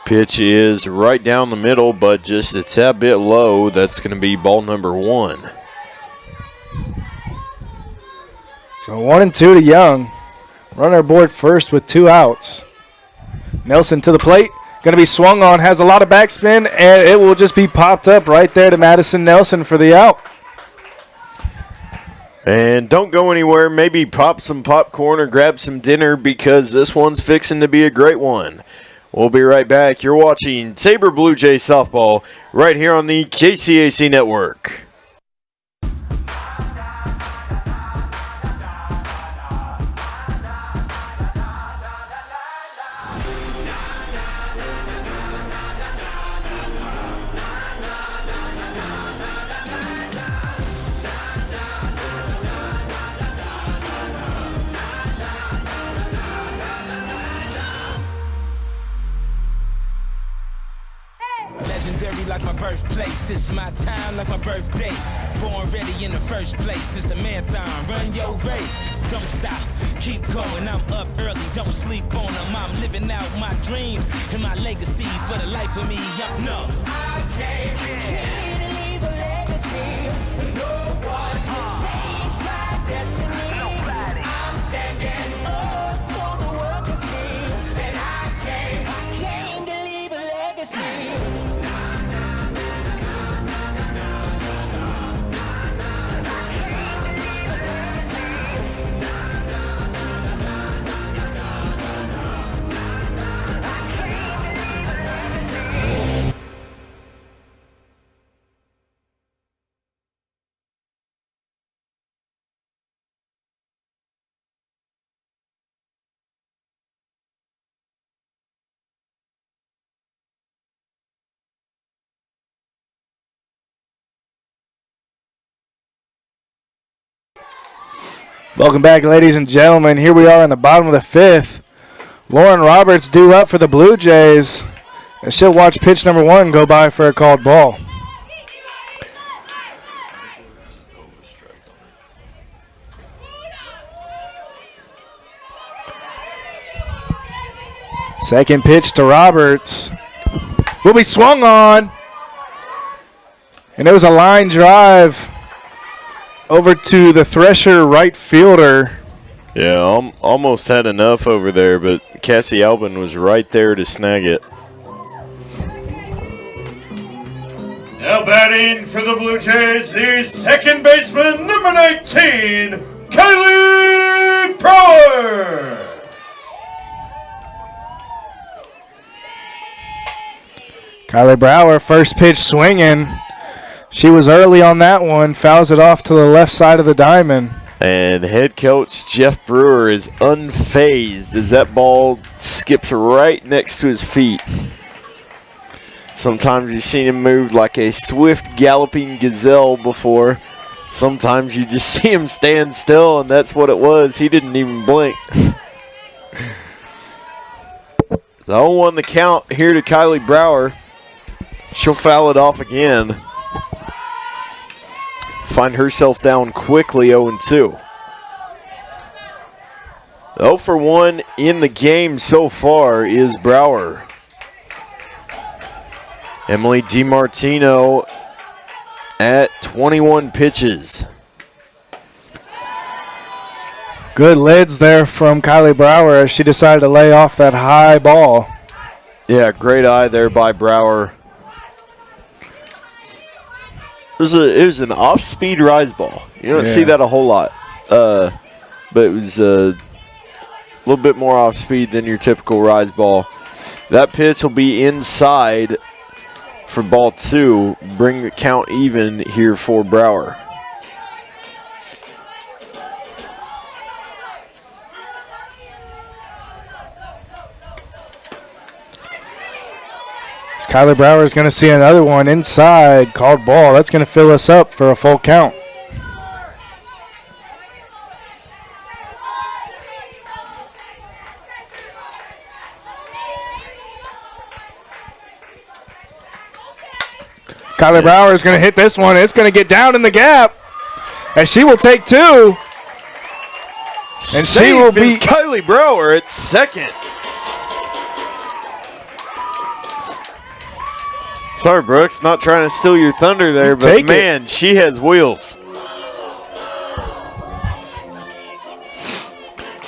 Pitch is right down the middle, but just a tad bit low. That's going to be ball number 1. So 1-2 to Young. Runner aboard first with 2 outs. Nelson to the plate. Going to be swung on. Has a lot of backspin, and it will just be popped up right there to Madison Nelson for the out. And don't go anywhere. Maybe pop some popcorn or grab some dinner because this one's fixing to be a great one. We'll be right back. You're watching Tabor Blue Jays softball right here on the KCAC Network. Legendary like my birthplace. It's my time like my birthday. Born ready in the first place. It's a marathon. Run your race. Don't stop. Keep going. I'm up early. Don't sleep on them. I'm living out my dreams and my legacy for the life of me. I came here to leave a legacy. No one can change my destiny. Nobody. I'm standing up so the world can see that I came to leave a legacy. Welcome back, ladies and gentlemen. Here we are in the bottom of the 5th. Lauren Roberts due up for the Blue Jays. And she'll watch pitch number 1 go by for a called ball. Second pitch to Roberts. Will be swung on. And it was a line drive over to the Thresher right fielder. Yeah, almost had enough over there, but Cassie Albin was right there to snag it. Now batting for the Blue Jays, the second baseman, number 19, Kylie Brower. Kylie Brower, first pitch swinging. She was early on that one, fouls it off to the left side of the diamond. And head coach Jeff Brewer is unfazed as that ball skips right next to his feet. Sometimes you've seen him move like a swift galloping gazelle before. Sometimes you just see him stand still, and that's what it was. He didn't even blink. The 0-1 the count here to Kylie Brower. She'll foul it off again. Find herself down quickly 0-2. 0 for 1 in the game so far is Brower. Emily DiMartino at 21 pitches. Good lids there from Kylie Brower as she decided to lay off that high ball. Yeah, great eye there by Brower. It was an off-speed rise ball. You don't see that a whole lot. But it was a little bit more off-speed than your typical rise ball. That pitch will be inside for ball 2. Bring the count even here for Brower. Kylie Brower is going to see another one inside, called ball. That's going to fill us up for a full count. Kylie Brower is going to hit this one. It's going to get down in the gap, and she will take 2. And she will be Kylie Brower at second. Sorry, Brooks, not trying to steal your thunder there, but man, she has wheels.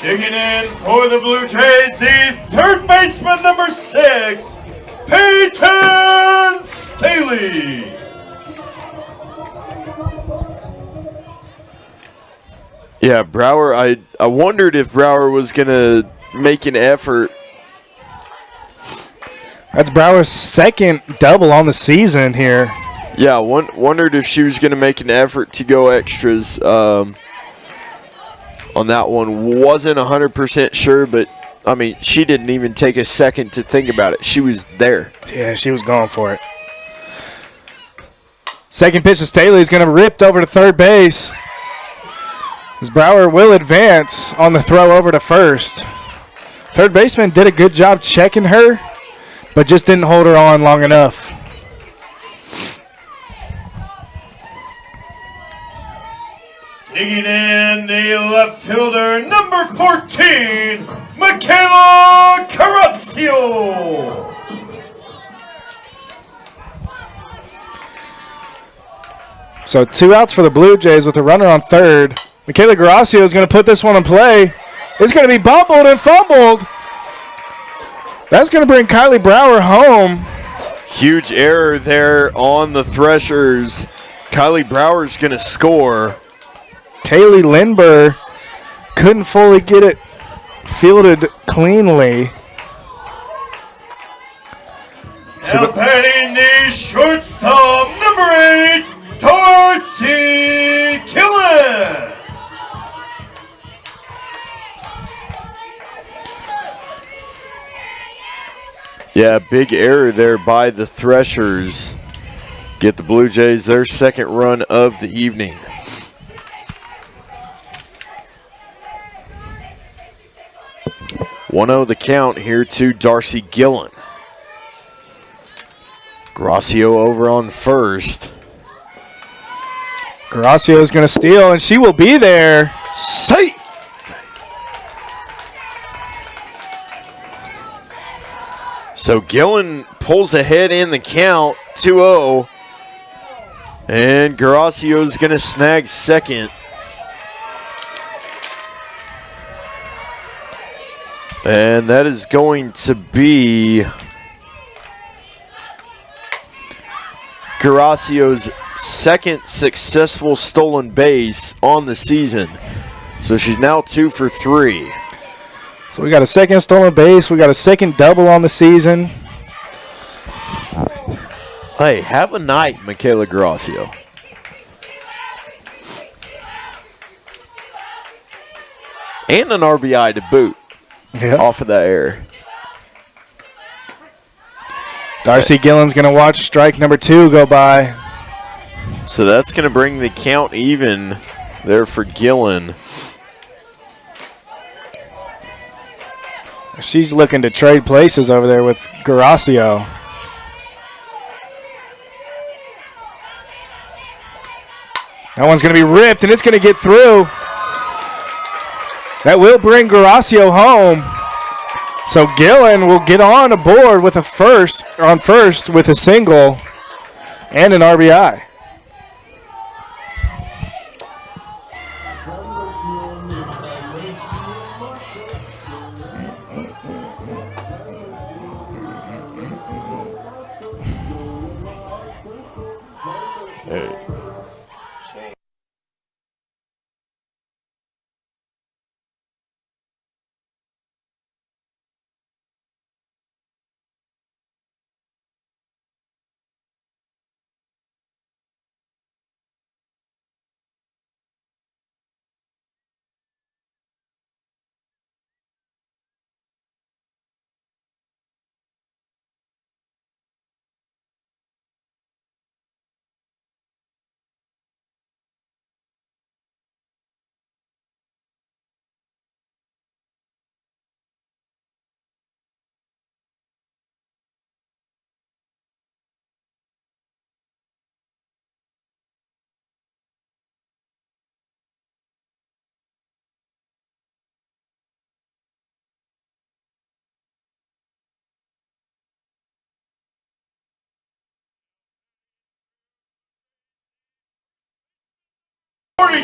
Digging in for the Blue Jays, the third baseman, number 6, Peyton Staley. Yeah, Brower, I wondered if Brower was going to make an effort. That's Brower's second double on the season here. Yeah, wondered if she was going to make an effort to go extras on that one. Wasn't 100% sure, but, I mean, she didn't even take a second to think about it. She was there. Yeah, she was going for it. Second pitch to Staley is going to rip over to third base. As Brower will advance on the throw over to first. Third baseman did a good job checking her, but just didn't hold her on long enough. Digging in the left fielder, number 14, Michaela Carrascio. So 2 outs for the Blue Jays with a runner on third. Michaela Carrascio is going to put this one in play. It's going to be bumbled and fumbled. That's going to bring Kylie Brower home. Huge error there on the Threshers. Kylie Brower's going to score. Kaylee Lindbergh couldn't fully get it fielded cleanly. Now batting the shortstop, number 8, Darcy Killen. Yeah, big error there by the Threshers. Get the Blue Jays their second run of the evening. (1-0) the count here to Darcy Gillen. Gracio over on first. Gracio is going to steal, and she will be there. Safe. So Gillen pulls ahead in the count, 2-0. And Gracio's going to snag second. And that is going to be Gracio's second successful stolen base on the season. So she's now 2 for 3. So we got a second stolen base. We got a second double on the season. Hey, have a night, Michaela Gracio. And an RBI to boot off of the air. Darcy Gillen's going to watch strike number 2 go by. So that's going to bring the count even there for Gillen. She's looking to trade places over there with Gracio. That one's going to be ripped, and it's going to get through. That will bring Gracio home. So Gillen will get on aboard with on first with a single and an RBI.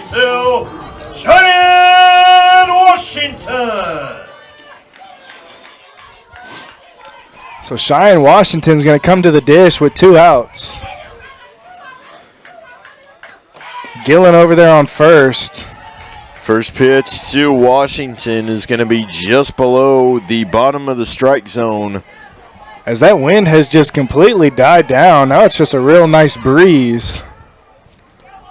Till Cheyenne, Washington. So Cheyenne Washington's going to come to the dish with 2 outs. Gillen over there on first. First pitch to Washington is going to be just below the bottom of the strike zone. As that wind has just completely died down, now it's just a real nice breeze.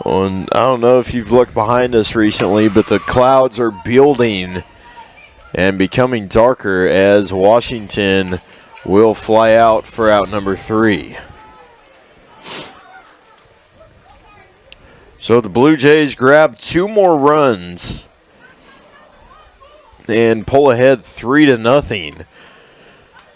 And I don't know if you've looked behind us recently, but the clouds are building and becoming darker as Washington will fly out for out number 3. So the Blue Jays grab 2 more runs and pull ahead 3-0.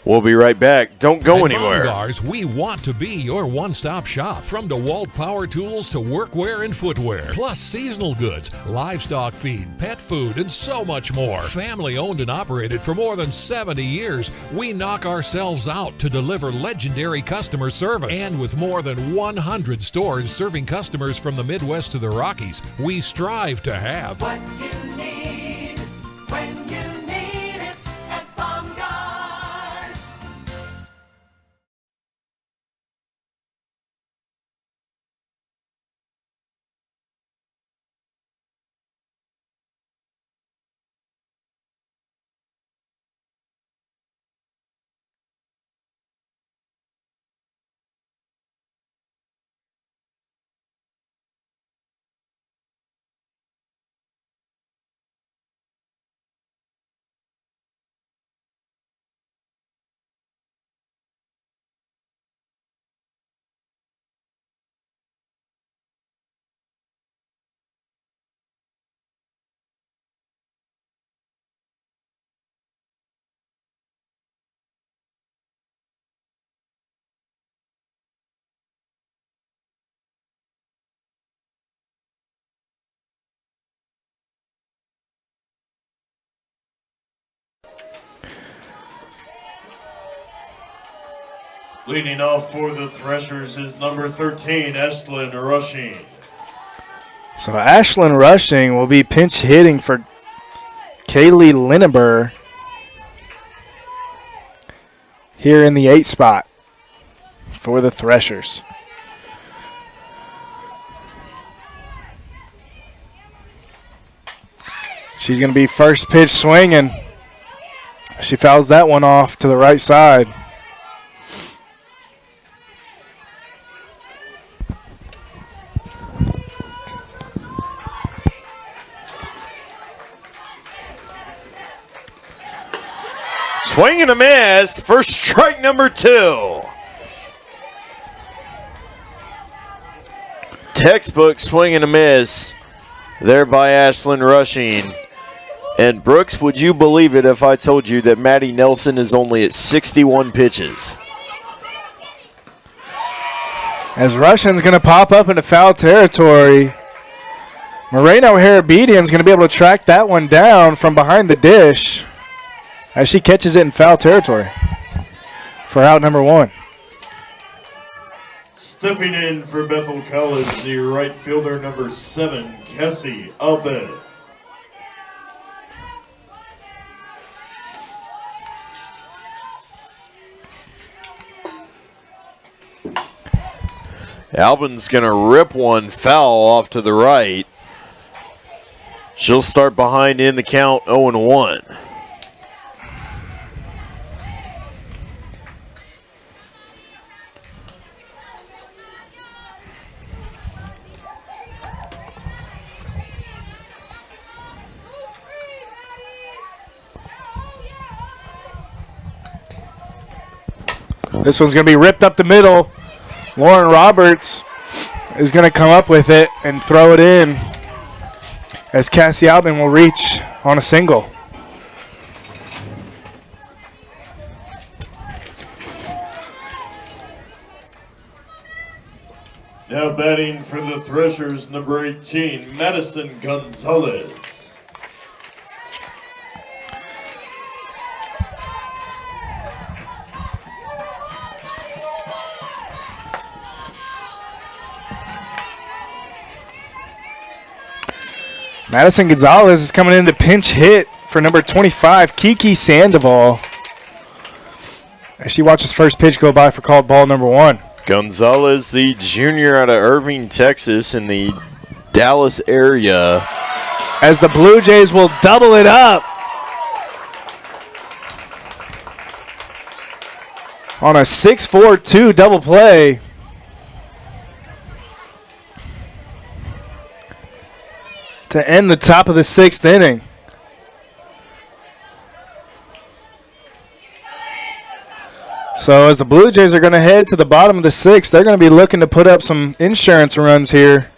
We'll be right back. Don't go anywhere. At Bomgars, we want to be your one-stop shop. From DeWalt power tools to workwear and footwear. Plus seasonal goods, livestock feed, pet food, and so much more. Family owned and operated for more than 70 years, we knock ourselves out to deliver legendary customer service. And with more than 100 stores serving customers from the Midwest to the Rockies, we strive to have What you need when you need it at Bomgars. Leading off for the Threshers is number 13, Estlin Rushing. So Ashlyn Rushing will be pinch hitting for Kaylee Linneber here in the 8 spot for the Threshers. She's going to be first pitch swinging. She fouls that one off to the right side. Swing and a miss for strike number 2. Textbook swing and a miss there by Ashlyn Rushing. And Brooks, would you believe it if I told you that Maddie Nelson is only at 61 pitches? As Russian's going to pop up into foul territory. Moreno Harabedian's going to be able to track that one down from behind the dish as she catches it in foul territory for out number 1. Stepping in for Bethel College, the right fielder number 7, Cassie Abed. Albin's going to rip one foul off to the right. She'll start behind in the count 0-1. This one's going to be ripped up the middle. Lauren Roberts is going to come up with it and throw it in as Cassie Albin will reach on a single. Now batting for the Threshers, number 18, Madison Gonzalez. Madison Gonzalez is coming in to pinch hit for number 25, Kiki Sandoval, as she watches first pitch go by for called ball number 1. Gonzalez, the junior out of Irving, Texas, in the Dallas area. As the Blue Jays will double it up on a 6-4-2 double play. To end the top of the 6th inning. So as the Blue Jays are going to head to the bottom of the 6th, they're going to be looking to put up some insurance runs here.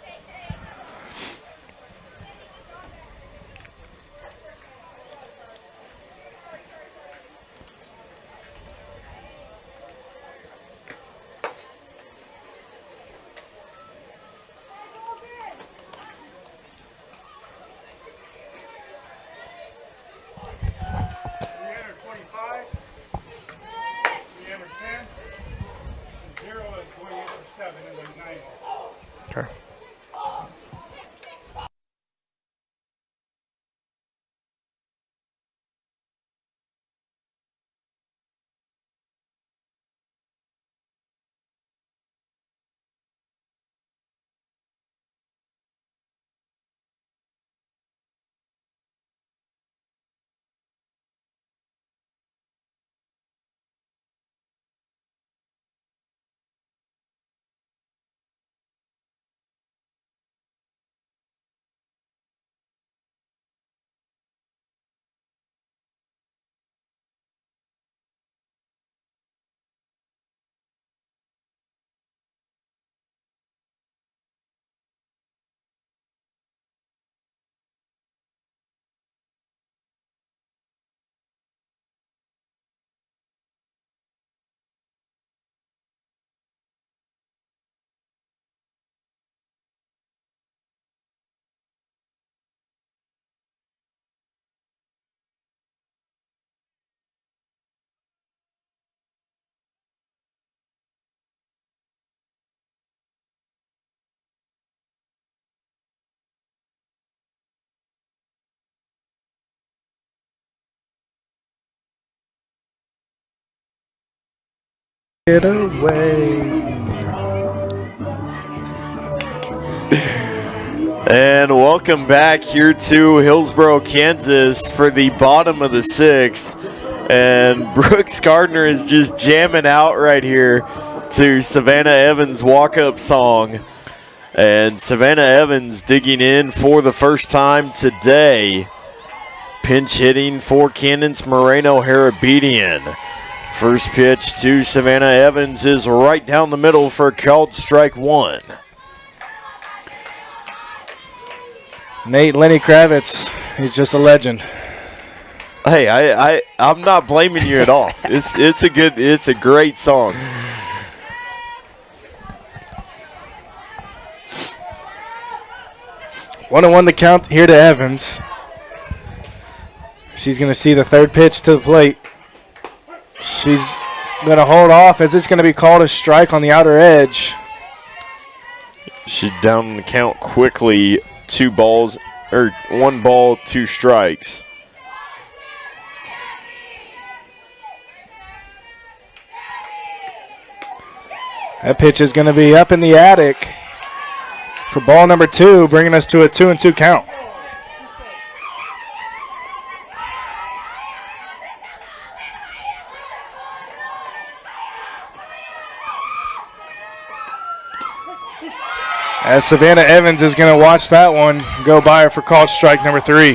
Get away. And welcome back here to Hillsboro, Kansas for the bottom of the 6th. And Brooks Gardner is just jamming out right here to Savannah Evans' walk-up song. And Savannah Evans digging in for the first time today. Pinch hitting for Cannons Moreno Harabedian. First pitch to Savannah Evans is right down the middle for called strike one. Nate Lenny Kravitz, he's just a legend. Hey, I'm not blaming you at all. It's a great song. One and one the count here to Evans. She's going to see the third pitch to the plate. She's going to hold off as it's going to be called a strike on the outer edge. She's down the count quickly. 1 ball, 2 strikes. That pitch is going to be up in the attic for ball number 2, bringing us to a 2-2 count. As Savannah Evans is going to watch that one go by for called strike number 3.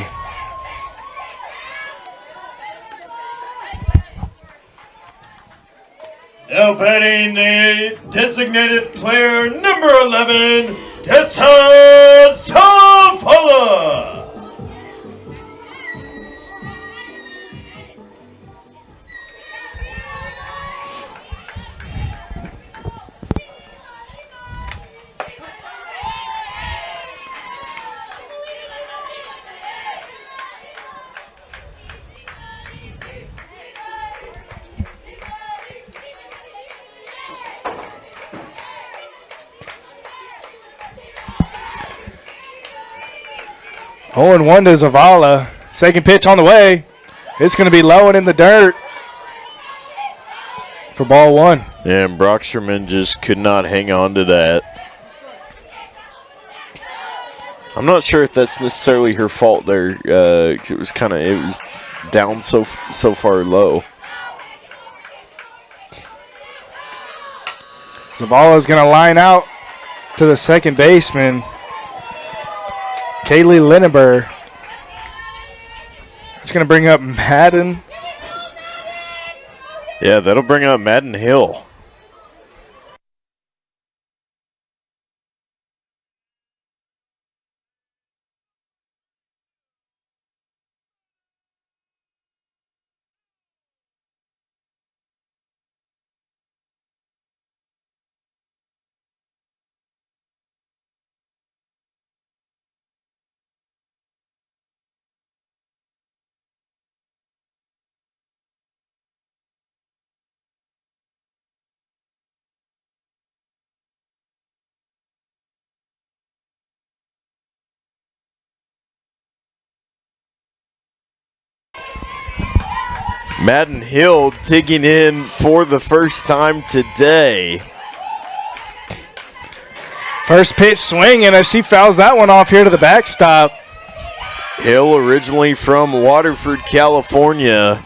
Now batting the designated player number 11, Tessa Zavala. 0-1 to Zavala. Second pitch on the way. It's going to be low and in the dirt for ball 1. Yeah, and Brocksterman just could not hang on to that. I'm not sure if that's necessarily her fault there. 'Cause it was down so far low. Zavala's going to line out to the second baseman, Kaylee Linneber. It's going to bring up Madden. Yeah, that'll bring up Madden Hill. Madden Hill digging in for the first time today. First pitch swinging as she fouls that one off here to the backstop. Hill originally from Waterford, California.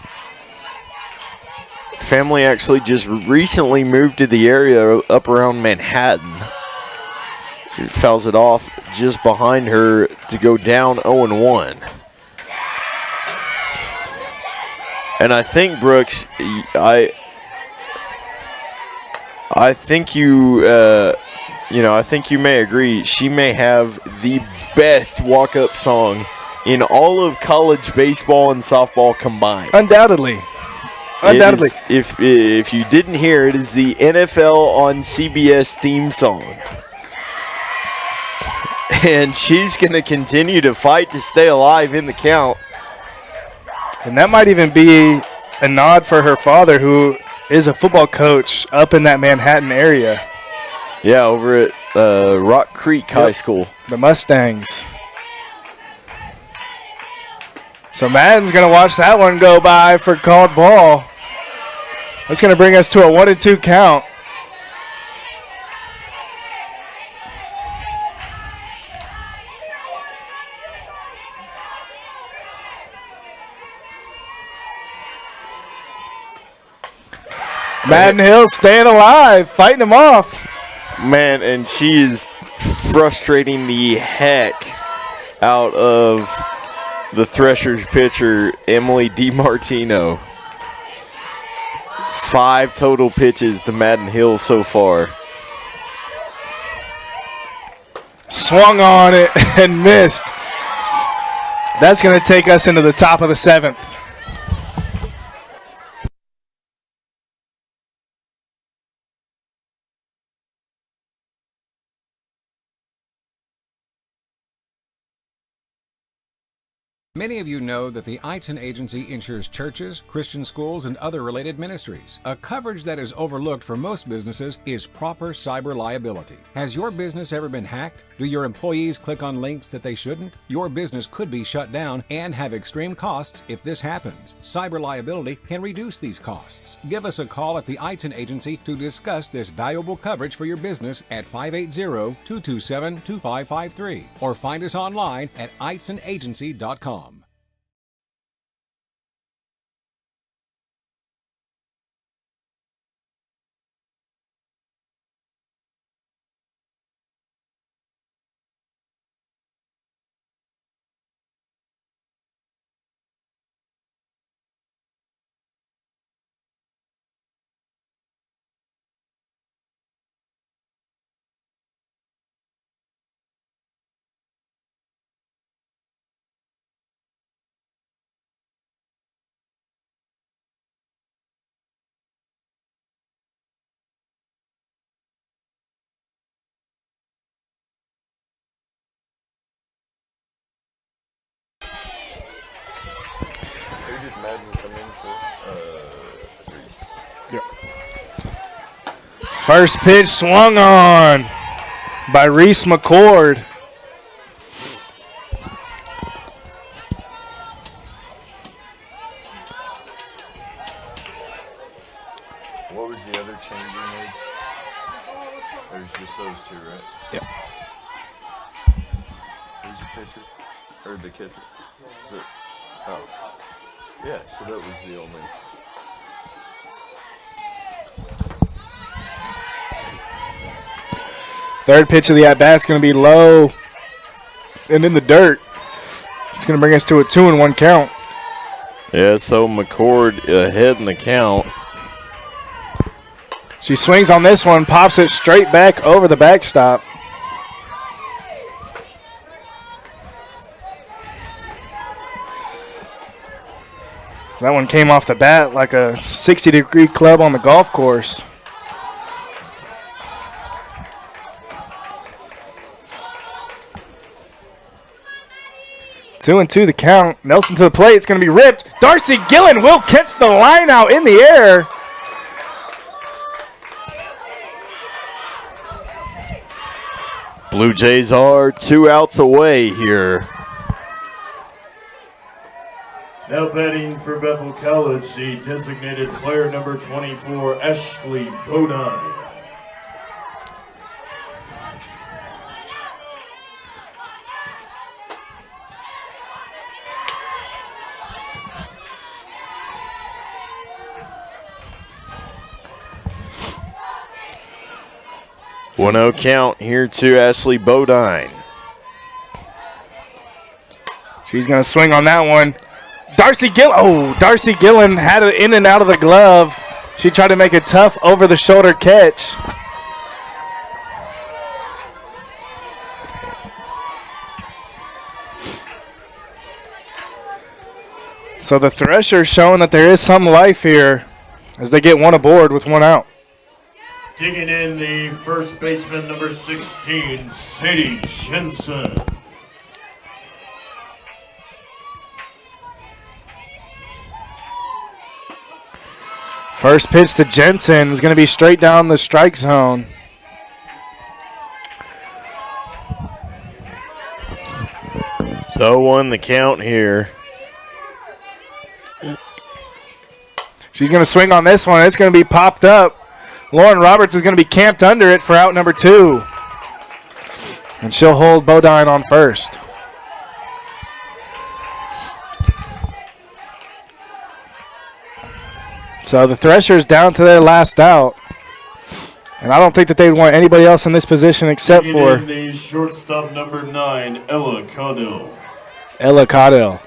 Family actually just recently moved to the area up around Manhattan. She fouls it off just behind her to go down 0-1. And I think, Brooks, I think I think you may agree. She may have the best walk-up song in all of college baseball and softball combined. Undoubtedly. If you didn't hear, it is the NFL on CBS theme song. And she's going to continue to fight to stay alive in the count. And that might even be a nod for her father, who is a football coach up in that Manhattan area. Yeah, over at Rock Creek High School. The Mustangs. So Madden's going to watch that one go by for called ball. That's going to bring us to a 1-2 count. Madden Hill staying alive, fighting him off. Man, and she is frustrating the heck out of the Threshers pitcher, Emily DiMartino. 5 total pitches to Madden Hill so far. Swung on it and missed. That's going to take us into the top of the 7th. Many of you know that the Eitzen Agency insures churches, Christian schools, and other related ministries. A coverage that is overlooked for most businesses is proper cyber liability. Has your business ever been hacked? Do your employees click on links that they shouldn't? Your business could be shut down and have extreme costs if this happens. Cyber liability can reduce these costs. Give us a call at the Eitzen Agency to discuss this valuable coverage for your business at 580-227-2553 or find us online at eitzenagency.com. First pitch swung on by Reese McCord. What was the other change you made? There's just those two, right? Yep. Who's the pitcher? Or the catcher? Oh. Yeah, so that was the only. Third pitch of the at-bat is going to be low and in the dirt. It's going to bring us to a 2-1 count. Yeah, so McCord ahead in the count. She swings on this one, pops it straight back over the backstop. That one came off the bat like a 60-degree club on the golf course. Two and two the count. Nelson to the plate. It's going to be ripped. Darcy Gillen will catch the line out in the air. Blue Jays are 2 outs away here. Now batting for Bethel College, the designated player number 24, Ashley Bodine. One-zero count here to Ashley Bodine. She's going to swing on that one. Darcy Gillen had it in and out of the glove. She tried to make a tough over-the-shoulder catch. So the Threshers showing that there is some life here as they get one aboard with 1 out. Digging in the first baseman, number 16, Sadie Jensen. First pitch to Jensen is going to be straight down the strike zone. So 1 the count here. She's going to swing on this one. It's going to be popped up. Lauren Roberts is going to be camped under it for out number 2. And she'll hold Bodine on first. So the Threshers down to their last out. And I don't think that they'd want anybody else in this position except for the shortstop number 9, Ella Caudill. Ella Caudill.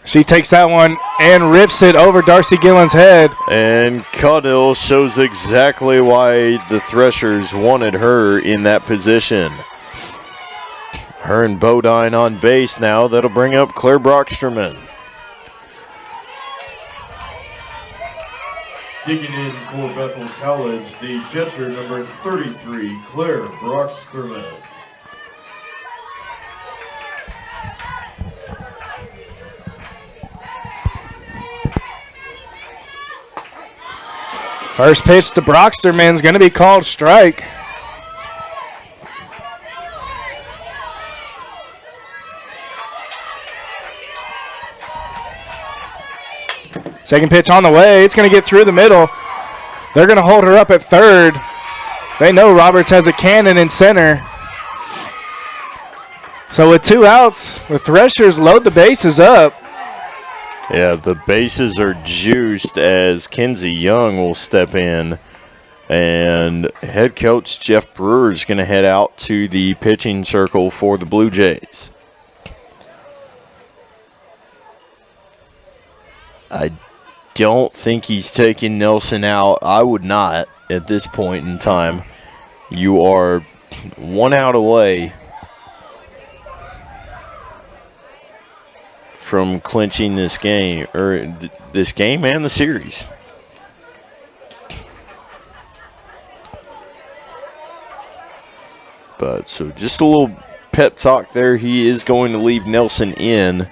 She takes that one and rips it over Darcy Gillen's head. And Caudill shows exactly why the Threshers wanted her in that position. Her and Bodine on base now. That'll bring up Claire Brocksterman. Digging in for Bethel College, the jester number 33, Claire Brocksterman. First pitch to Brocksterman's going to be called strike. Second pitch on the way. It's going to get through the middle. They're going to hold her up at third. They know Roberts has a cannon in center. So with 2 outs, the Threshers load the bases up. Yeah, the bases are juiced as Kenzie Young will step in. And head coach Jeff Brewer is going to head out to the pitching circle for the Blue Jays. I don't think he's taking Nelson out. I would not at this point in time. You are 1 out away from clinching this game, or this game and the series. But so just a little pep talk there. He is going to leave Nelson in.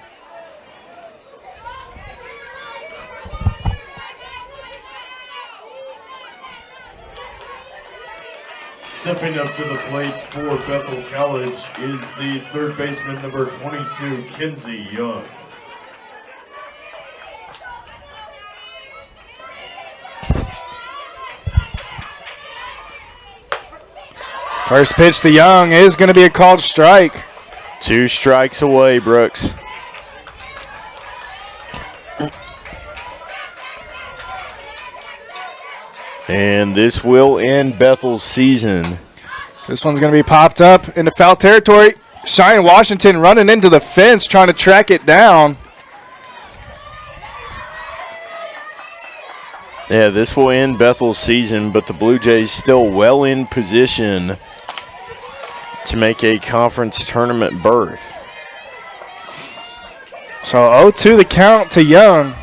Stepping up to the plate for Bethel College is the third baseman number 22, Kenzie Young. First pitch to Young is going to be a called strike. 2 strikes away, Brooks. And this will end Bethel's season. This one's going to be popped up into foul territory. Cheyenne Washington running into the fence trying to track it down. Yeah, this will end Bethel's season, but the Blue Jays still well in position to make a conference tournament berth. So 0-2 the count to Young.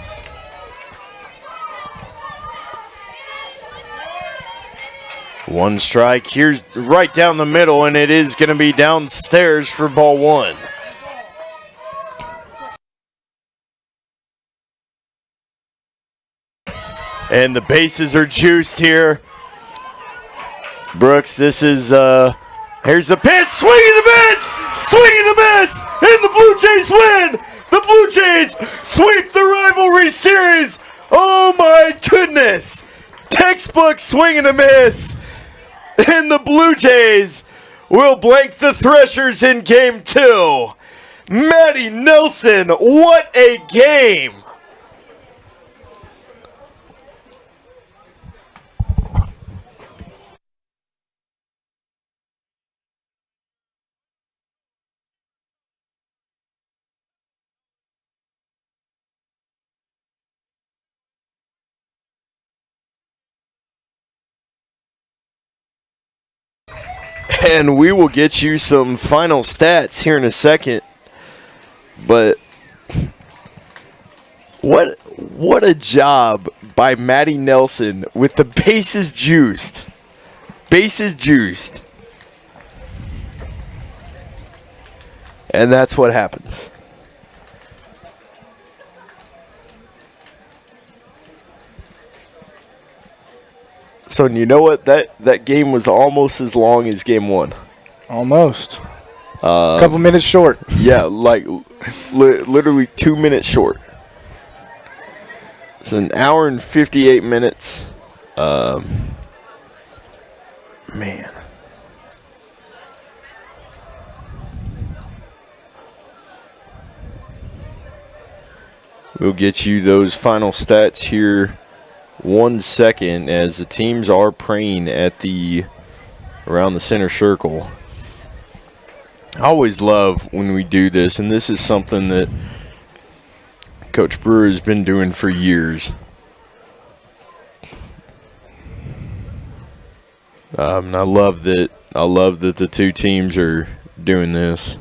One strike. Here's right down the middle, and it is going to be downstairs for ball 1. And the bases are juiced here. Brooks, this is, here's the pitch. Swing and the miss! Swing and the miss! And the Blue Jays win! The Blue Jays sweep the rivalry series! Oh my goodness! Textbook swing and a miss! And the Blue Jays will blank the Threshers in game 2. Maddie Nelson, what a game! And we will get you some final stats here in a second. But what a job by Maddie Nelson with the bases juiced. Bases juiced. And that's what happens. So you know what? That game was almost as long as game 1. Almost. A couple minutes short. Yeah, like literally 2 minutes short. It's an hour and 58 minutes. Man. We'll get you those final stats here 1 second as the teams are praying at around the center circle. I always love when we do this, and this is something that Coach Brewer has been doing for years. And I love that the two teams are doing this.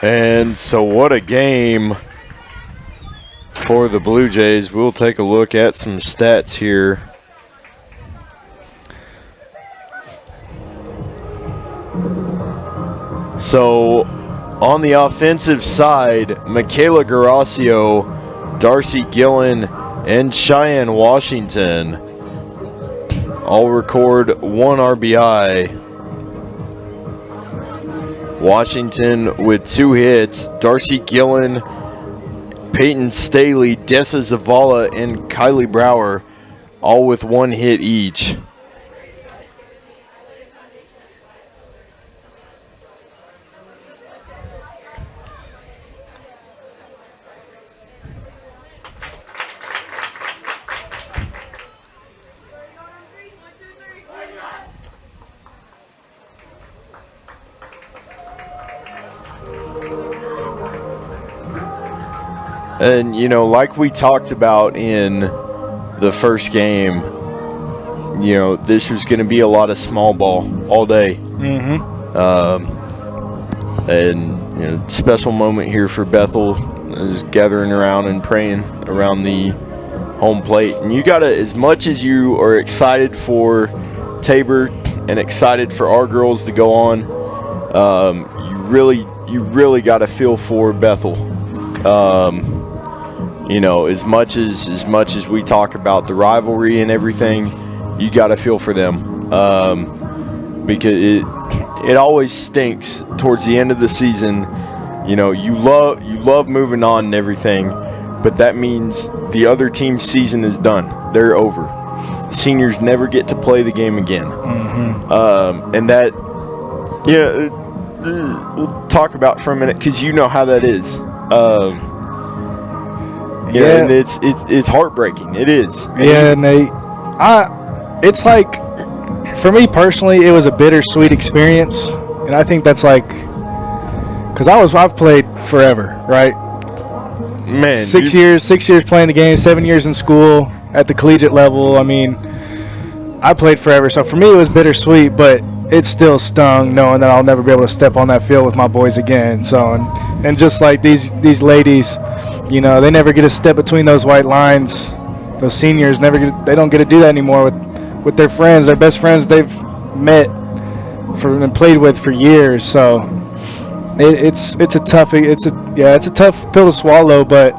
And so what a game for the Blue Jays. We'll take a look at some stats here. So on the offensive side, Michaela Garasio, Darcy Gillen, and Cheyenne Washington all record 1 RBI. Washington with 2 hits. Darcy Gillen, Peyton Staley, Dessa Zavala, and Kylie Brower all with 1 hit each. And, you know, like we talked about in the first game, you know, this was going to be a lot of small ball all day. Mm-hmm. And, you know, special moment here for Bethel is gathering around and praying around the home plate. And you got to, as much as you are excited for Tabor and excited for our girls to go on, you really got to feel for Bethel. You know, as much as we talk about the rivalry and everything, you got to feel for them, because it always stinks towards the end of the season. You know, you love moving on and everything, but that means the other team's season is done. They're over. Seniors never get to play the game again. Mm-hmm. And that, we'll talk about for a minute, because you know how that is. Yeah, and it's heartbreaking. It is. Yeah, Nate. It's like, for me personally, it was a bittersweet experience, and I think that's like, because I've played forever, right? Man, 6 years playing the game, 7 years in school at the collegiate level. I mean, I played forever, so for me it was bittersweet, but it still stung knowing that I'll never be able to step on that field with my boys again. So, and just like these ladies, you know, they never get to step between those white lines. Those seniors they don't get to do that anymore with their friends, their best friends they've met and played with for years. So it's a tough pill to swallow. But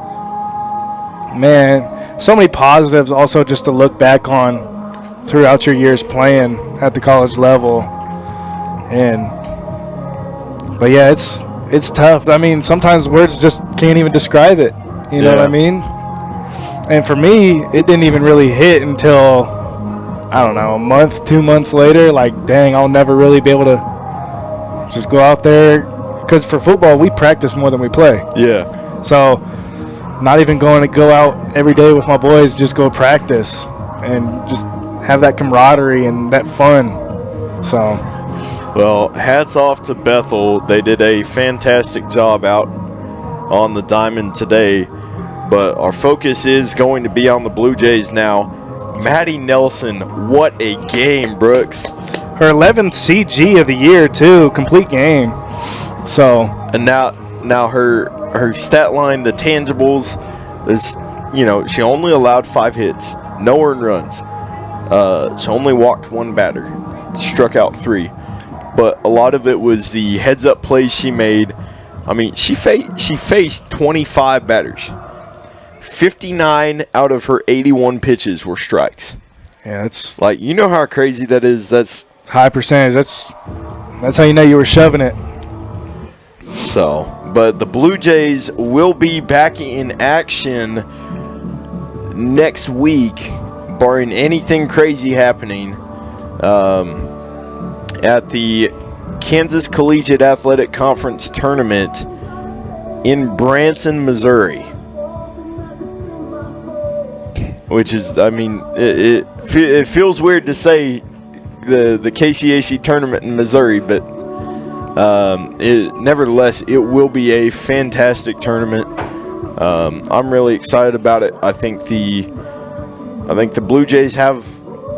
man, so many positives also just to look back on throughout your years playing at the college level. But yeah, it's tough. I mean, sometimes words just can't even describe it. You know what I mean? And for me, it didn't even really hit until, I don't know, a month, 2 months later. Like, dang, I'll never really be able to just go out there. Because for football, we practice more than we play. Yeah. So, not even going to go out every day with my boys, just go practice and just have that camaraderie and that fun. So, well, hats off to Bethel. They did a fantastic job out on the diamond today, but our focus is going to be on the Blue Jays now. Maddie Nelson, what a game, Brooks. Her 11th CG of the year, too, complete game. So, and now her stat line, the tangibles, is, you know, she only allowed 5 hits, no earned runs. She only walked 1 batter, struck out 3. But a lot of it was the heads-up plays she made. I mean, she faced 25 batters. 59 out of her 81 pitches were strikes. Yeah, that's like, you know how crazy that is. That's high percentage. That's That's how you know you were shoving it. So, but the Blue Jays will be back in action next week, barring anything crazy happening, at the Kansas Collegiate Athletic Conference Tournament in Branson, Missouri. Which is, I mean, it feels weird to say the KCAC tournament in Missouri, but nevertheless, it will be a fantastic tournament. I'm really excited about it. I think the Blue Jays have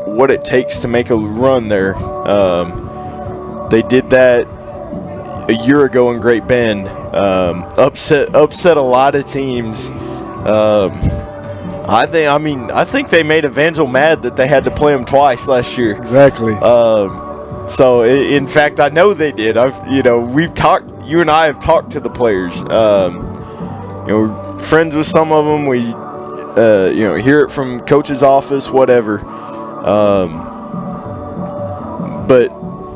what it takes to make a run there. They did that a year ago in Great Bend. Upset a lot of teams. I think they made Evangel mad that they had to play them twice last year. Exactly. So in fact, I know they did. We've talked. You and I have talked to the players. Friends with some of them. We, hear it from coach's office, whatever. But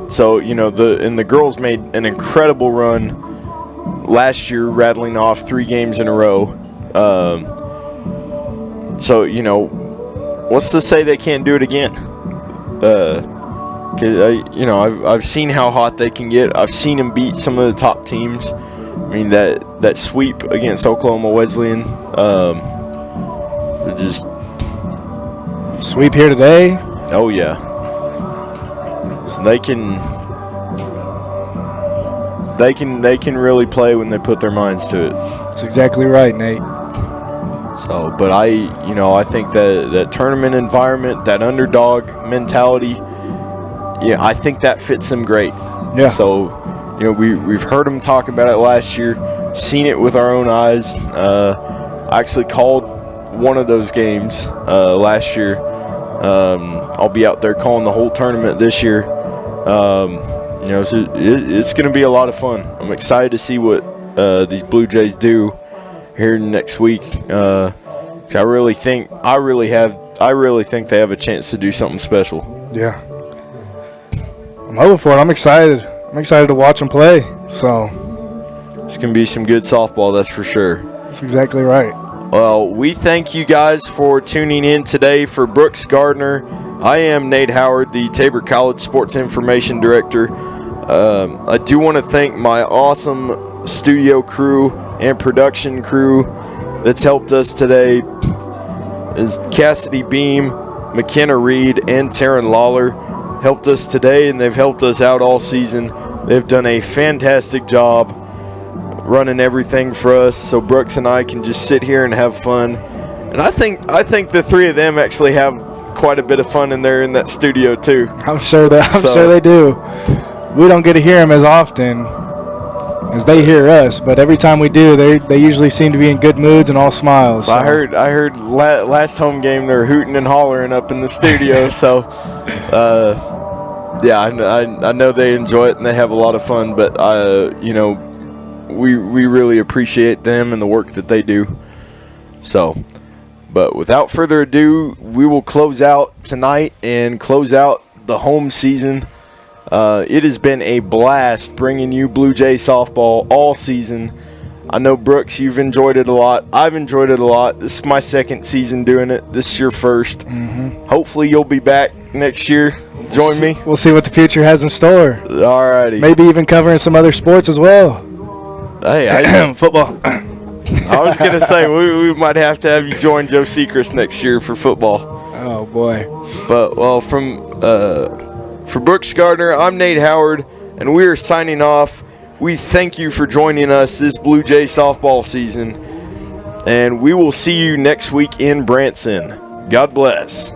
so the girls made an incredible run last year, rattling off 3 games in a row. So, what's to say they can't do it again? I've seen how hot they can get. I've seen them beat some of the top teams. I mean, that sweep against Oklahoma Wesleyan, just sweep here today. Oh yeah. So they can really play when they put their minds to it. That's exactly right, Nate. So, but I think that tournament environment, that underdog mentality, I think that fits them great. Yeah. So, we've heard them talk about it last year, seen it with our own eyes. I actually called one of those games last year. I'll be out there calling the whole tournament this year. So it's going to be a lot of fun. I'm excited to see what these Blue Jays do here next week. 'Cause I really think they have a chance to do something special. Yeah. I'm hoping for it. I'm excited. I'm excited to watch them play. So it's going to be some good softball, that's for sure. That's exactly right. Well, we thank you guys for tuning in today. For Brooks Gardner, I am Nate Howard, the Tabor College Sports Information Director. I do want to thank my awesome studio crew and production crew that's helped us today. Is Cassidy Beam, McKenna Reed, and Taryn Lawler helped us today, and they've helped us out all season. They've done a fantastic job running everything for us, so Brooks and I can just sit here and have fun. And I think the 3 of them actually have quite a bit of fun in there in that studio too. I'm sure they do. We don't get to hear them as often as they hear us, but every time we do, they usually seem to be in good moods and all smiles. So. I heard last home game they were hooting and hollering up in the studio. So, I know they enjoy it and they have a lot of fun. But we really appreciate them and the work that they do. So, but without further ado, we will close out tonight and close out the home season. It has been a blast bringing you Blue Jay softball all season. I know, Brooks, you've enjoyed it a lot. I've enjoyed it a lot. This is my second season doing it. This is your first. Mm-hmm. Hopefully you'll be back next year. Join me. We'll see what the future has in store. All righty. Maybe even covering some other sports as well. Hey, football. I was going to say, we might have to have you join Joe Sechrist next year for football. Oh, boy. But, well, for Brooks Gardner, I'm Nate Howard, and we are signing off. We thank you for joining us this Blue Jay softball season, and we will see you next week in Branson. God bless.